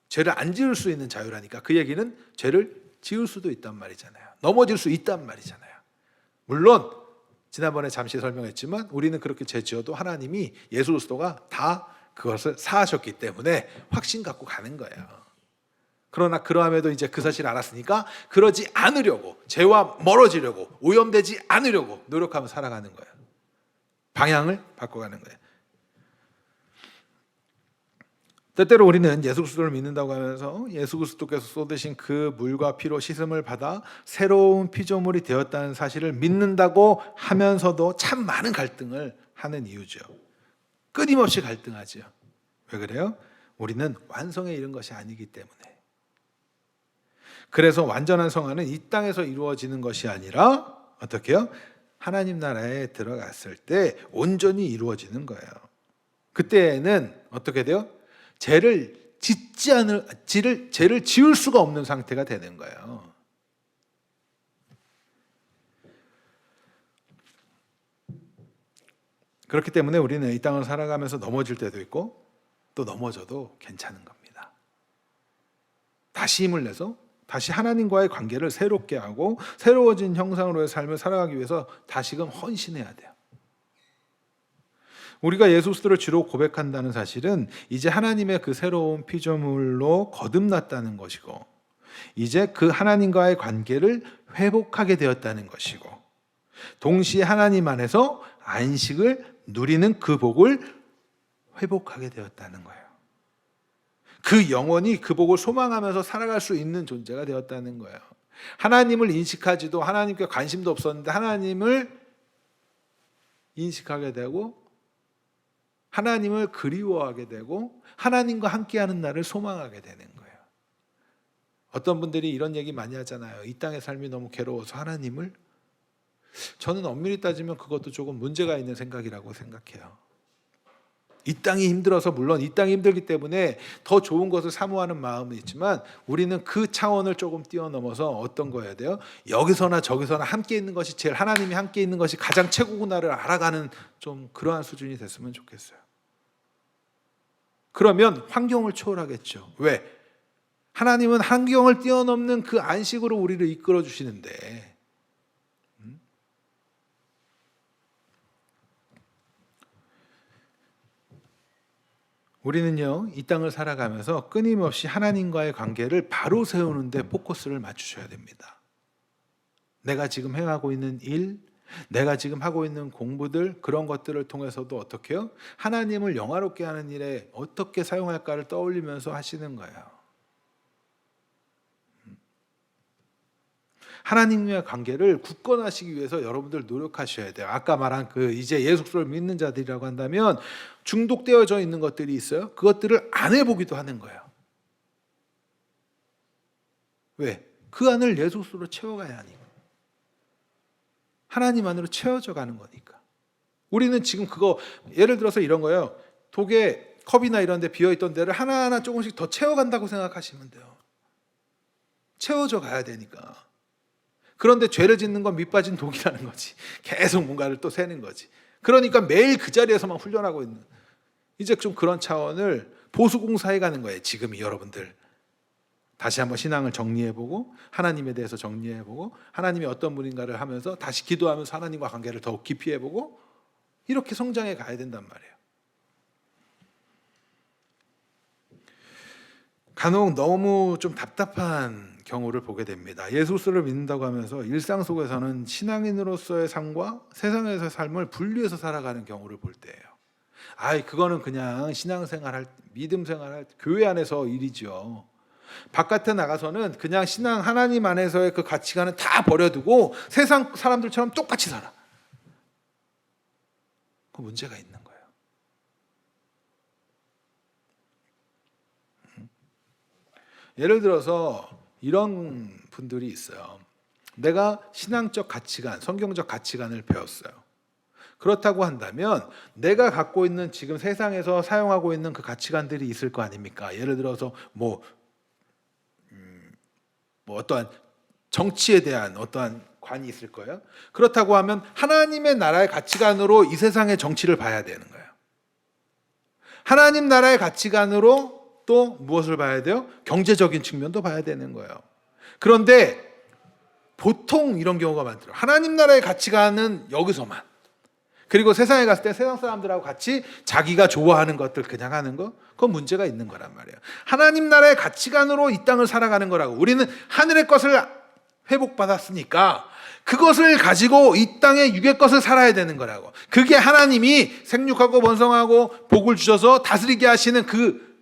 죄를 안 지을 수 있는 자유라니까. 그 얘기는 죄를 지을 수도 있단 말이잖아요. 넘어질 수 있단 말이잖아요. 물론 지난번에 잠시 설명했지만 우리는 그렇게 죄 지어도 하나님이 예수 그리스도가 다 그것을 사하셨기 때문에 확신 갖고 가는 거예요. 그러나 그러함에도 이제 그 사실을 알았으니까 그러지 않으려고, 죄와 멀어지려고, 오염되지 않으려고 노력하며 살아가는 거예요. 방향을 바꿔가는 거예요. 때때로 우리는 예수 그리스도를 믿는다고 하면서 예수 그리스도께서 쏟으신 그 물과 피로 씻음을 받아 새로운 피조물이 되었다는 사실을 믿는다고 하면서도 참 많은 갈등을 하는 이유죠. 끊임없이 갈등하죠. 왜 그래요? 우리는 완성에 이른 것이 아니기 때문에. 그래서 완전한 성화는 이 땅에서 이루어지는 것이 아니라 어떻게 해요? 하나님 나라에 들어갔을 때 온전히 이루어지는 거예요. 그때는 어떻게 돼요? 죄를 지을 수가 없는 상태가 되는 거예요. 그렇기 때문에 우리는 이 땅을 살아가면서 넘어질 때도 있고 또 넘어져도 괜찮은 겁니다. 다시 힘을 내서 다시 하나님과의 관계를 새롭게 하고 새로워진 형상으로의 삶을 살아가기 위해서 다시금 헌신해야 돼요. 우리가 예수 그리스도를 주로 고백한다는 사실은 이제 하나님의 그 새로운 피조물로 거듭났다는 것이고 이제 그 하나님과의 관계를 회복하게 되었다는 것이고 동시에 하나님 안에서 안식을 누리는 그 복을 회복하게 되었다는 거예요. 그 영혼이 그 복을 소망하면서 살아갈 수 있는 존재가 되었다는 거예요. 하나님을 인식하지도 하나님께 관심도 없었는데 하나님을 인식하게 되고 하나님을 그리워하게 되고 하나님과 함께하는 날을 소망하게 되는 거예요. 어떤 분들이 이런 얘기 많이 하잖아요. 이 땅의 삶이 너무 괴로워서 하나님을. 저는 엄밀히 따지면 그것도 조금 문제가 있는 생각이라고 생각해요. 이 땅이 힘들어서 물론 이 땅이 힘들기 때문에 더 좋은 것을 사모하는 마음은 있지만 우리는 그 차원을 조금 뛰어넘어서 어떤 거여야 돼요? 여기서나 저기서나 함께 있는 것이 제일 하나님이 함께 있는 것이 가장 최고구나를 알아가는 좀 그러한 수준이 됐으면 좋겠어요. 그러면 환경을 초월하겠죠. 왜? 하나님은 환경을 뛰어넘는 그 안식으로 우리를 이끌어 주시는데 우리는요, 이 땅을 살아가면서 끊임없이 하나님과의 관계를 바로 세우는 데 포커스를 맞추셔야 됩니다. 내가 지금 행하고 있는 일, 내가 지금 하고 있는 공부들, 그런 것들을 통해서도 어떻게 해요? 하나님을 영화롭게 하는 일에 어떻게 사용할까를 떠올리면서 하시는 거예요. 하나님과의 관계를 굳건하시기 위해서 여러분들 노력하셔야 돼요. 아까 말한 그 이제 예수 그리스도를 믿는 자들이라고 한다면 중독되어져 있는 것들이 있어요. 그것들을 안 해보기도 하는 거예요. 왜? 그 안을 예수 그리스도로 채워가야 하니까. 하나님 안으로 채워져 가는 거니까. 우리는 지금 그거 예를 들어서 이런 거예요. 독에 컵이나 이런 데 비어있던 데를 하나하나 조금씩 더 채워간다고 생각하시면 돼요. 채워져 가야 되니까. 그런데 죄를 짓는 건 밑빠진 독이라는 거지. 계속 뭔가를 또 새는 거지. 그러니까 매일 그 자리에서만 훈련하고 있는. 이제 좀 그런 차원을 보수공사해 가는 거예요. 지금이 여러분들. 다시 한번 신앙을 정리해보고 하나님에 대해서 정리해보고 하나님이 어떤 분인가를 하면서 다시 기도하면서 하나님과 관계를 더욱 깊이 해보고 이렇게 성장해 가야 된단 말이에요. 간혹 너무 좀 답답한 경우를 보게 됩니다. 예수 그리스도를 믿는다고 하면서 일상 속에서는 신앙인으로서의 삶과 세상에서의 삶을 분리해서 살아가는 경우를 볼 때예요. 그거는 그냥 신앙생활할 믿음 생활할 때 교회 안에서 일이죠. 바깥에 나가서는 그냥 신앙 하나님 안에서의 그 가치관은 다 버려두고 세상 사람들처럼 똑같이 살아. 그 문제가 있는 거예요. 예를 들어서 이런 분들이 있어요. 내가 신앙적 가치관, 성경적 가치관을 배웠어요. 그렇다고 한다면 내가 갖고 있는 지금 세상에서 사용하고 있는 그 가치관들이 있을 거 아닙니까? 예를 들어서 뭐 어떠한 정치에 대한 어떠한 관이 있을 거예요. 그렇다고 하면 하나님의 나라의 가치관으로 이 세상의 정치를 봐야 되는 거예요. 하나님 나라의 가치관으로 또 무엇을 봐야 돼요? 경제적인 측면도 봐야 되는 거예요. 그런데 보통 이런 경우가 많더라고요. 하나님 나라의 가치관은 여기서만. 그리고 세상에 갔을 때 세상 사람들하고 같이 자기가 좋아하는 것들 그냥 하는 거, 그건 문제가 있는 거란 말이에요. 하나님 나라의 가치관으로 이 땅을 살아가는 거라고. 우리는 하늘의 것을 회복받았으니까 그것을 가지고 이 땅의 육의 것을 살아야 되는 거라고. 그게 하나님이 생육하고 번성하고 복을 주셔서 다스리게 하시는 그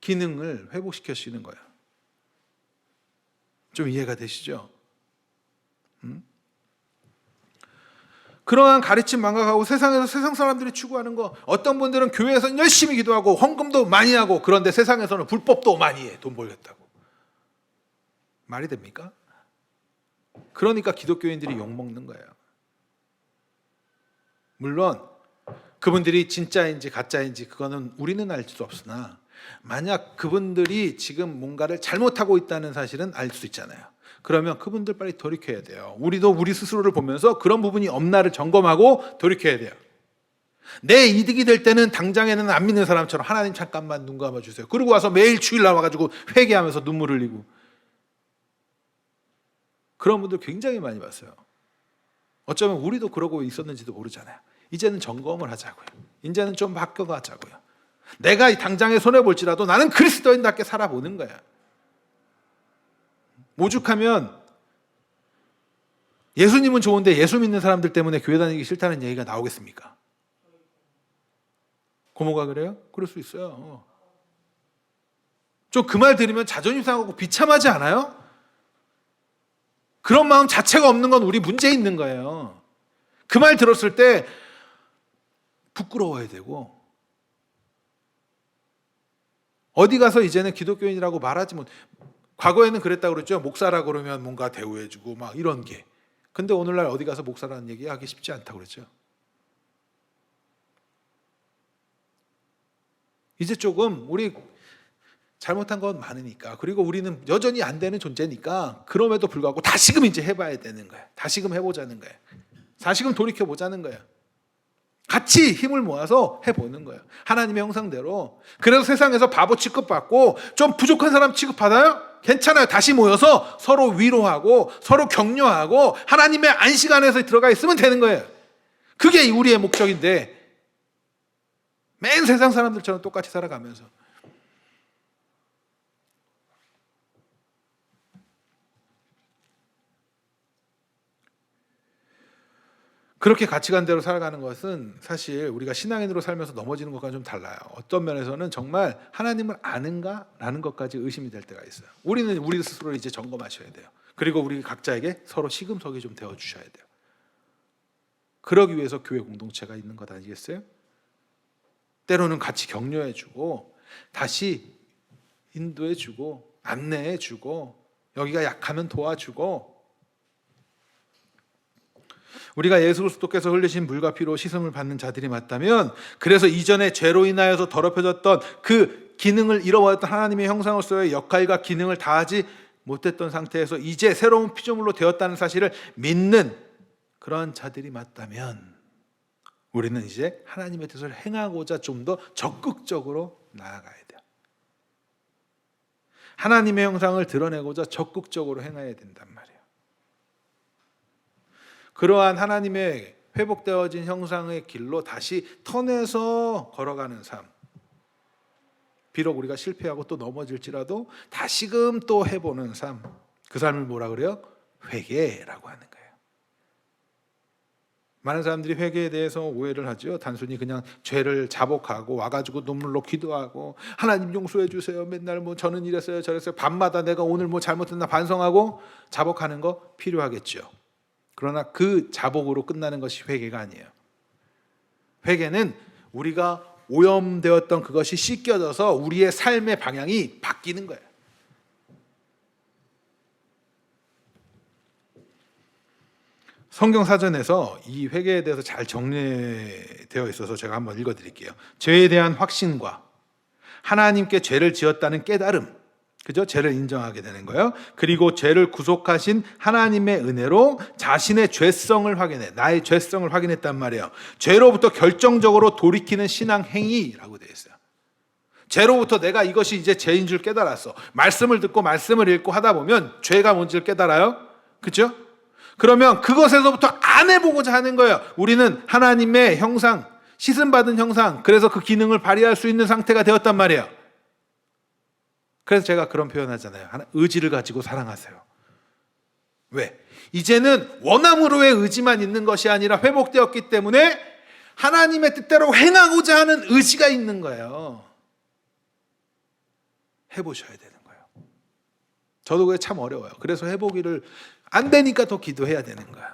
기능을 회복시켜 주시는 거예요. 좀 이해가 되시죠? 그러한 가르침 망각하고 세상에서 세상 사람들이 추구하는 거, 어떤 분들은 교회에서 열심히 기도하고 헌금도 많이 하고, 그런데 세상에서는 불법도 많이 해. 돈 벌겠다고. 말이 됩니까? 그러니까 기독교인들이 욕먹는 거예요. 물론 그분들이 진짜인지 가짜인지 그거는 우리는 알 수 없으나, 만약 그분들이 지금 뭔가를 잘못하고 있다는 사실은 알 수 있잖아요. 그러면 그분들 빨리 돌이켜야 돼요. 우리도 우리 스스로를 보면서 그런 부분이 없나를 점검하고 돌이켜야 돼요. 내 이득이 될 때는 당장에는 안 믿는 사람처럼 하나님 잠깐만 눈 감아주세요. 그러고 와서 매일 주일날 와가지고 회개하면서 눈물 흘리고, 그런 분들 굉장히 많이 봤어요. 어쩌면 우리도 그러고 있었는지도 모르잖아요. 이제는 점검을 하자고요. 이제는 좀 바꿔가자고요. 내가 당장에 손해볼지라도 나는 그리스도인답게 살아보는 거야. 오죽하면 예수님은 좋은데 예수 믿는 사람들 때문에 교회 다니기 싫다는 얘기가 나오겠습니까? 고모가 그래요? 그럴 수 있어요. 좀 그 말 들으면 자존심 상하고 비참하지 않아요? 그런 마음 자체가 없는 건 우리 문제 있는 거예요. 그 말 들었을 때 부끄러워야 되고, 어디 가서 이제는 기독교인이라고 말하지 못. 과거에는 그랬다고 그랬죠. 목사라 그러면 뭔가 대우해주고 막 이런 게. 근데 오늘날 어디 가서 목사라는 얘기 하기 쉽지 않다고 그랬죠. 이제 조금 우리 잘못한 건 많으니까, 그리고 우리는 여전히 안 되는 존재니까, 그럼에도 불구하고 다시금 이제 해봐야 되는 거야. 다시금 해보자는 거야. 다시금 돌이켜보자는 거야. 같이 힘을 모아서 해보는 거예요. 하나님의 형상대로. 그래서 세상에서 바보 취급받고 좀 부족한 사람 취급받아요? 괜찮아요. 다시 모여서 서로 위로하고 서로 격려하고 하나님의 안식 안에서 들어가 있으면 되는 거예요. 그게 우리의 목적인데, 맨 세상 사람들처럼 똑같이 살아가면서 그렇게 가치관대로 살아가는 것은 사실 우리가 신앙인으로 살면서 넘어지는 것과 좀 달라요. 어떤 면에서는 정말 하나님을 아는가라는 것까지 의심이 될 때가 있어요. 우리는 우리 스스로를 이제 점검하셔야 돼요. 그리고 우리 각자에게 서로 시금석이 좀 되어주셔야 돼요. 그러기 위해서 교회 공동체가 있는 것 아니겠어요? 때로는 같이 격려해주고 다시 인도해주고 안내해주고 여기가 약하면 도와주고, 우리가 예수 그리스도께서 흘리신 물과 피로 씻음을 받는 자들이 맞다면, 그래서 이전에 죄로 인하여서 더럽혀졌던 그 기능을 잃어버렸던 하나님의 형상으로서의 역할과 기능을 다하지 못했던 상태에서 이제 새로운 피조물로 되었다는 사실을 믿는 그런 자들이 맞다면, 우리는 이제 하나님의 뜻을 행하고자 좀 더 적극적으로 나아가야 돼요. 하나님의 형상을 드러내고자 적극적으로 행해야 된단 말이에요. 그러한 하나님의 회복되어진 형상의 길로 다시 터내서 걸어가는 삶. 비록 우리가 실패하고 또 넘어질지라도 다시금 또 해보는 삶. 그 삶을 뭐라 그래요? 회개라고 하는 거예요. 많은 사람들이 회개에 대해서 오해를 하죠. 단순히 그냥 죄를 자복하고 와가지고 눈물로 기도하고 하나님 용서해 주세요. 맨날 뭐 저는 이랬어요 저랬어요. 밤마다 내가 오늘 뭐 잘못했나 반성하고 자복하는 거 필요하겠죠. 그러나 그 자복으로 끝나는 것이 회개가 아니에요. 회개는 우리가 오염되었던 그것이 씻겨져서 우리의 삶의 방향이 바뀌는 거예요. 성경 사전에서 이 회개에 대해서 잘 정리되어 있어서 제가 한번 읽어드릴게요. 죄에 대한 확신과 하나님께 죄를 지었다는 깨달음, 그죠? 죄를 인정하게 되는 거예요. 그리고 죄를 구속하신 하나님의 은혜로 자신의 죄성을 확인해, 나의 죄성을 확인했단 말이에요. 죄로부터 결정적으로 돌이키는 신앙 행위라고 되어 있어요. 죄로부터 내가 이것이 이제 죄인 줄 깨달았어. 말씀을 듣고 말씀을 읽고 하다 보면 죄가 뭔지를 깨달아요. 그렇죠? 그러면 그것에서부터 안 해보고자 하는 거예요. 우리는 하나님의 형상, 씻음받은 형상, 그래서 그 기능을 발휘할 수 있는 상태가 되었단 말이에요. 그래서 제가 그런 표현하잖아요. 의지를 가지고 사랑하세요. 왜? 이제는 원함으로의 의지만 있는 것이 아니라 회복되었기 때문에 하나님의 뜻대로 행하고자 하는 의지가 있는 거예요. 해보셔야 되는 거예요. 저도 그게 참 어려워요. 그래서 해보기를 안 되니까 더 기도해야 되는 거예요.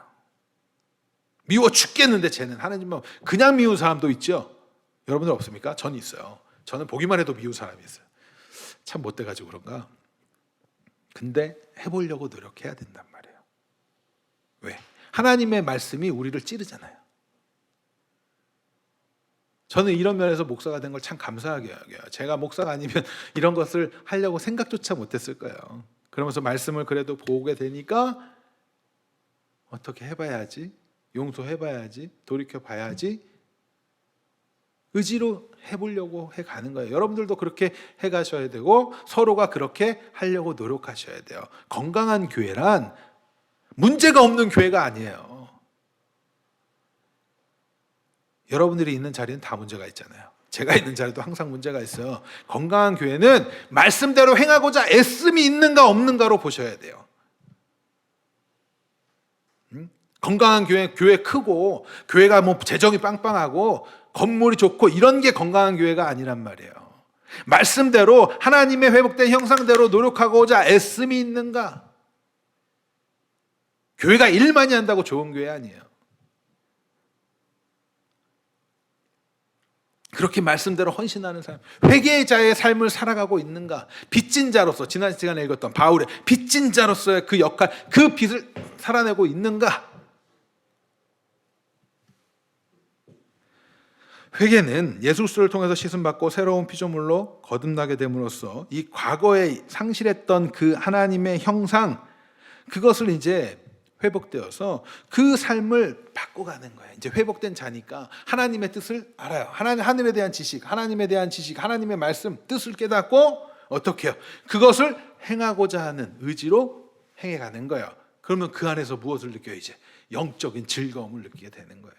미워 죽겠는데 쟤는 하나님만 그냥 미운 사람도 있죠. 여러분들 없습니까? 전 있어요. 저는 보기만 해도 미운 사람이 있어요. 참 못돼가지고 그런가? 근데 해보려고 노력해야 된단 말이에요. 왜? 하나님의 말씀이 우리를 찌르잖아요. 저는 이런 면에서 목사가 된 걸 참 감사하게 여겨요. 제가 목사가 아니면 이런 것을 하려고 생각조차 못했을 거예요. 그러면서 말씀을 그래도 보게 되니까 어떻게 해봐야지, 용서해봐야지, 돌이켜봐야지 의지로 해보려고 해가는 거예요. 여러분들도 그렇게 해가셔야 되고 서로가 그렇게 하려고 노력하셔야 돼요. 건강한 교회란 문제가 없는 교회가 아니에요. 여러분들이 있는 자리는 다 문제가 있잖아요. 제가 있는 자리도 항상 문제가 있어요. 건강한 교회는 말씀대로 행하고자 애씀이 있는가 없는가로 보셔야 돼요. 건강한 교회 크고 교회가 뭐 재정이 빵빵하고 건물이 좋고 이런 게 건강한 교회가 아니란 말이에요. 말씀대로 하나님의 회복된 형상대로 노력하고자 애씀이 있는가? 교회가 일 많이 한다고 좋은 교회 아니에요. 그렇게 말씀대로 헌신하는 사람, 회개의 자의 삶을 살아가고 있는가? 빚진 자로서, 지난 시간에 읽었던 바울의 빚진 자로서의 그 역할, 그 빚을 살아내고 있는가? 회개는 예수 그리스도를 통해서 씻음받고 새로운 피조물로 거듭나게 됨으로써 이 과거에 상실했던 그 하나님의 형상, 그것을 이제 회복되어서 그 삶을 바꿔가는 거예요. 이제 회복된 자니까 하나님의 뜻을 알아요. 하늘에 대한 지식, 하나님에 대한 지식, 하나님의 말씀, 뜻을 깨닫고 어떻게 해요? 그것을 행하고자 하는 의지로 행해가는 거예요. 그러면 그 안에서 무엇을 느껴요? 이제 영적인 즐거움을 느끼게 되는 거예요.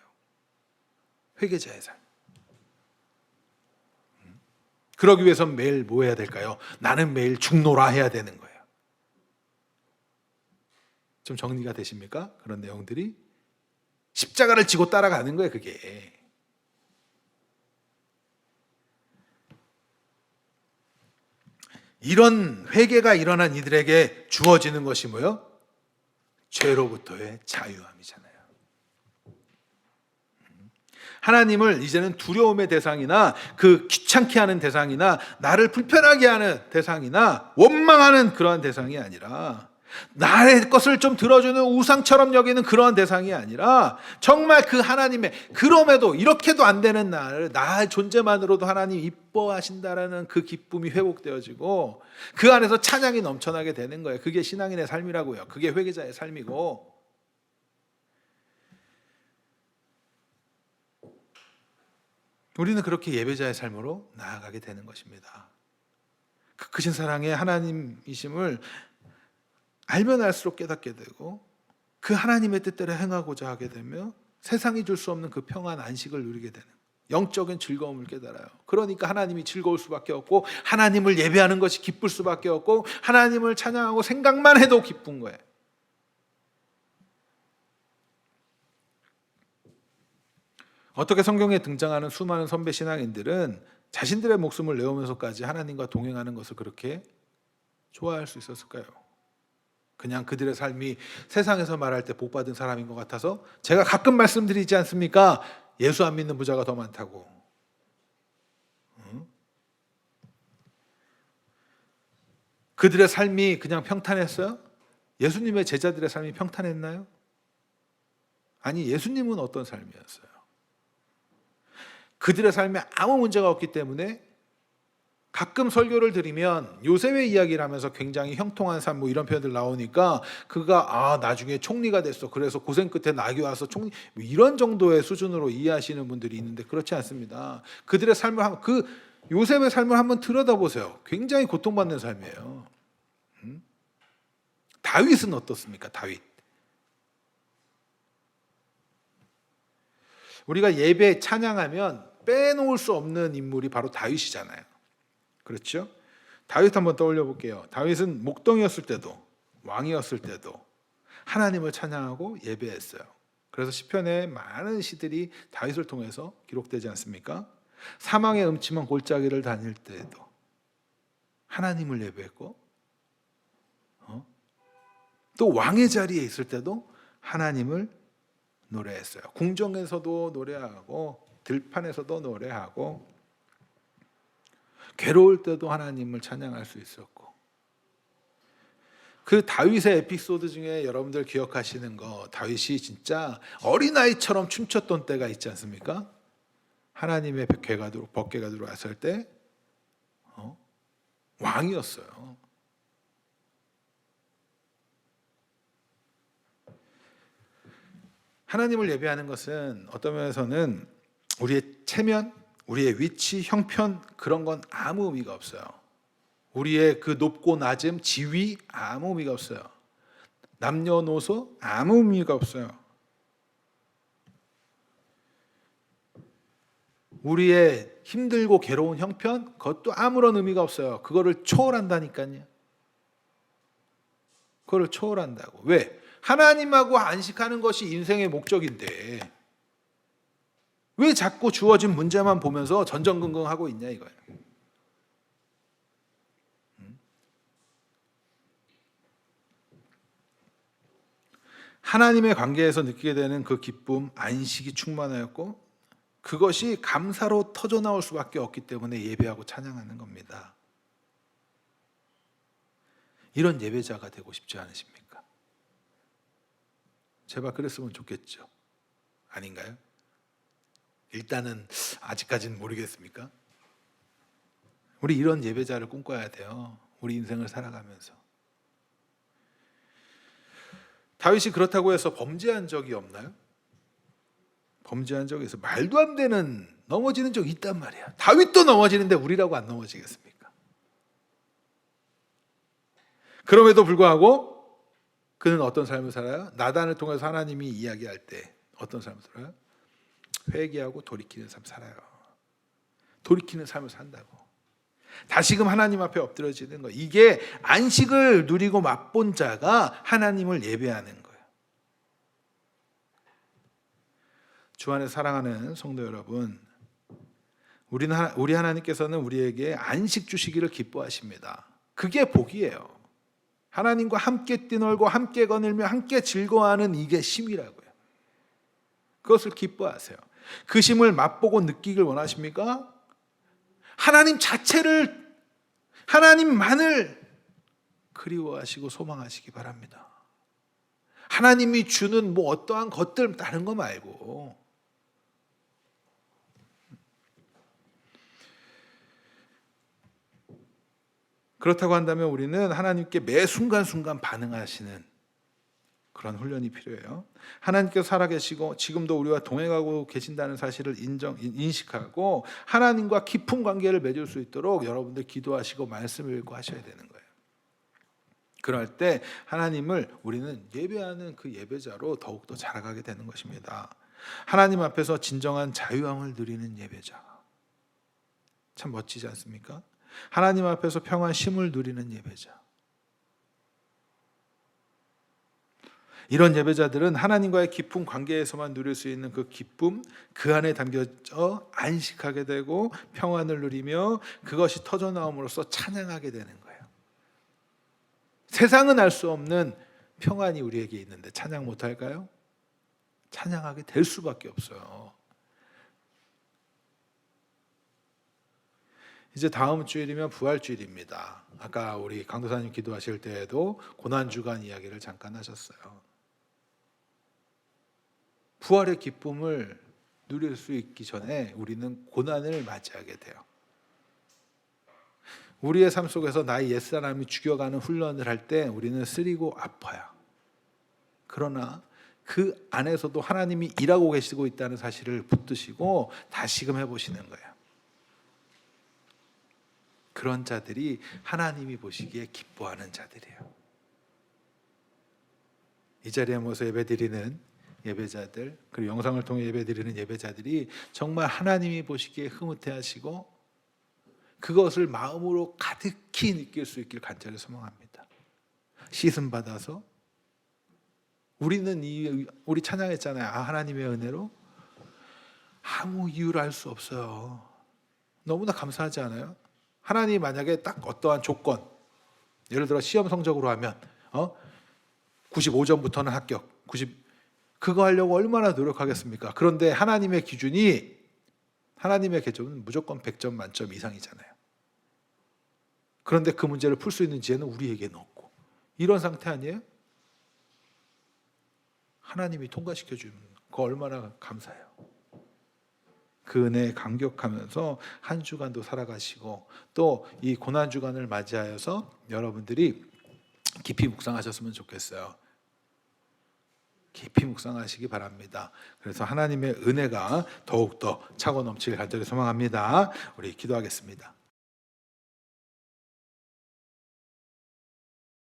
회개자의 삶. 그러기 위해서는 매일 뭐 해야 될까요? 나는 매일 죽노라 해야 되는 거예요. 좀 정리가 되십니까? 그런 내용들이 십자가를 지고 따라가는 거예요. 그게 이런 회개가 일어난 이들에게 주어지는 것이 뭐예요? 죄로부터의 자유함이잖아요. 하나님을 이제는 두려움의 대상이나 그 귀찮게 하는 대상이나 나를 불편하게 하는 대상이나 원망하는 그러한 대상이 아니라 나의 것을 좀 들어주는 우상처럼 여기는 그러한 대상이 아니라 정말 그 하나님의 그럼에도 이렇게도 안 되는 나의 존재만으로도 하나님 이뻐하신다라는 그 기쁨이 회복되어지고 그 안에서 찬양이 넘쳐나게 되는 거예요. 그게 신앙인의 삶이라고요. 그게 회개자의 삶이고 우리는 그렇게 예배자의 삶으로 나아가게 되는 것입니다. 그 크신 사랑의 하나님이심을 알면 알수록 깨닫게 되고 그 하나님의 뜻대로 행하고자 하게 되며 세상이 줄 수 없는 그 평안 안식을 누리게 되는 영적인 즐거움을 깨달아요. 그러니까 하나님이 즐거울 수밖에 없고 하나님을 예배하는 것이 기쁠 수밖에 없고 하나님을 찬양하고 생각만 해도 기쁜 거예요. 어떻게 성경에 등장하는 수많은 선배 신앙인들은 자신들의 목숨을 내오면서까지 하나님과 동행하는 것을 그렇게 좋아할 수 있었을까요? 그냥 그들의 삶이 세상에서 말할 때 복받은 사람인 것 같아서 제가 가끔 말씀드리지 않습니까? 예수 안 믿는 부자가 더 많다고. 그들의 삶이 그냥 평탄했어요? 예수님의 제자들의 삶이 평탄했나요? 아니, 예수님은 어떤 삶이었어요? 그들의 삶에 아무 문제가 없기 때문에 가끔 설교를 드리면 요셉의 이야기를 하면서 굉장히 형통한 삶 뭐 이런 표현들 나오니까 그가 나중에 총리가 됐어. 그래서 고생 끝에 낙이 와서 총리 뭐 이런 정도의 수준으로 이해하시는 분들이 있는데 그렇지 않습니다. 그들의 삶을 요셉의 삶을 한번 들여다보세요. 굉장히 고통받는 삶이에요. 다윗은 어떻습니까? 다윗. 우리가 예배 찬양하면 빼놓을 수 없는 인물이 바로 다윗이잖아요. 그렇죠? 다윗 한번 떠올려 볼게요. 다윗은 목동이었을 때도 왕이었을 때도 하나님을 찬양하고 예배했어요. 그래서 시편에 많은 시들이 다윗을 통해서 기록되지 않습니까? 사망의 음침한 골짜기를 다닐 때에도 하나님을 예배했고 또 왕의 자리에 있을 때도 하나님을 노래했어요. 궁정에서도 노래하고 들판에서도 노래하고 괴로울 때도 하나님을 찬양할 수 있었고 그 다윗의 에피소드 중에 여러분들 기억하시는 거 다윗이 진짜 어린아이처럼 춤췄던 때가 있지 않습니까? 하나님의 법궤가 들어왔을 때 왕이었어요. 하나님을 예배하는 것은 어떤 면에서는 우리의 체면, 우리의 위치, 형편 그런 건 아무 의미가 없어요. 우리의 그 높고 낮음, 지위 아무 의미가 없어요. 남녀노소 아무 의미가 없어요. 우리의 힘들고 괴로운 형편 그것도 아무런 의미가 없어요. 그거를 초월한다니까요. 그거를 초월한다고. 왜? 하나님하고 안식하는 것이 인생의 목적인데 왜 자꾸 주어진 문제만 보면서 전전긍긍하고 있냐 이거예요. 하나님의 관계에서 느끼게 되는 그 기쁨, 안식이 충만하였고 그것이 감사로 터져나올 수밖에 없기 때문에 예배하고 찬양하는 겁니다. 이런 예배자가 되고 싶지 않으십니까? 제발 그랬으면 좋겠죠. 아닌가요? 일단은 아직까지는 모르겠습니까? 우리 이런 예배자를 꿈꿔야 돼요. 우리 인생을 살아가면서. 다윗이 그렇다고 해서 범죄한 적이 없나요? 범죄한 적이 있어. 말도 안 되는 넘어지는 적이 있단 말이야. 다윗도 넘어지는데 우리라고 안 넘어지겠습니까? 그럼에도 불구하고 그는 어떤 삶을 살아요? 나단을 통해서 하나님이 이야기할 때 어떤 삶을 살아요? 회개하고 돌이키는 삶 살아요. 돌이키는 삶을 산다고. 다시금 하나님 앞에 엎드려지는 거. 이게 안식을 누리고 맛본 자가 하나님을 예배하는 거예요. 주 안에 사랑하는 성도 여러분, 우리 하나님께서는 우리에게 안식 주시기를 기뻐하십니다. 그게 복이에요. 하나님과 함께 뛰놀고 함께 거닐며 함께 즐거워하는 이게 쉼이라고요. 그것을 기뻐하세요. 그 쉼을 맛보고 느끼길 원하십니까? 하나님 자체를, 하나님만을 그리워하시고 소망하시기 바랍니다. 하나님이 주는 뭐 어떠한 것들 다른 거 말고 그렇다고 한다면 우리는 하나님께 매 순간순간 반응하시는 그런 훈련이 필요해요. 하나님께서 살아계시고 지금도 우리와 동행하고 계신다는 사실을 인식하고 하나님과 깊은 관계를 맺을 수 있도록 여러분들 기도하시고 말씀을 읽고 하셔야 되는 거예요. 그럴 때 하나님을 우리는 예배하는 그 예배자로 더욱더 자라가게 되는 것입니다. 하나님 앞에서 진정한 자유함을 누리는 예배자. 참 멋지지 않습니까? 하나님 앞에서 평안 쉼을 누리는 예배자. 이런 예배자들은 하나님과의 깊은 관계에서만 누릴 수 있는 그 기쁨, 그 안에 담겨져 안식하게 되고 평안을 누리며 그것이 터져나옴으로써 찬양하게 되는 거예요. 세상은 알 수 없는 평안이 우리에게 있는데 찬양 못할까요? 찬양하게 될 수밖에 없어요. 이제 다음 주일이면 부활주일입니다. 아까 우리 강도사님 기도하실 때에도 고난주간 이야기를 잠깐 하셨어요. 부활의 기쁨을 누릴 수 있기 전에 우리는 고난을 맞이하게 돼요. 우리의 삶 속에서 나의 옛사람이 죽여가는 훈련을 할 때 우리는 쓰리고 아파요. 그러나 그 안에서도 하나님이 일하고 계시고 있다는 사실을 붙드시고 다시금 해보시는 거예요. 그런 자들이 하나님이 보시기에 기뻐하는 자들이에요. 이 자리에 모여서 예배드리는 예배자들, 그리고 영상을 통해 예배드리는 예배자들이 정말 하나님이 보시기에 흐뭇해하시고 그것을 마음으로 가득히 느낄 수 있길 간절히 소망합니다. 씻음 받아서 우리 찬양했잖아요. 하나님의 은혜로 아무 이유를 알 수 없어요. 너무나 감사하지 않아요? 하나님이 만약에 딱 어떠한 조건, 예를 들어 시험 성적으로 하면 95점부터는 합격, 그거 하려고 얼마나 노력하겠습니까? 그런데 하나님의 기준은 무조건 100점 만점 이상이잖아요. 그런데 그 문제를 풀 수 있는 지혜는 우리에게는 없고, 이런 상태 아니에요? 하나님이 통과시켜 주는 거 얼마나 감사해요. 그 은혜에 감격하면서 한 주간도 살아가시고 또 이 고난 주간을 맞이하여서 여러분들이 깊이 묵상하셨으면 좋겠어요. 깊이 묵상하시기 바랍니다. 그래서 하나님의 은혜가 더욱더 차고 넘치길 간절히 소망합니다. 우리 기도하겠습니다.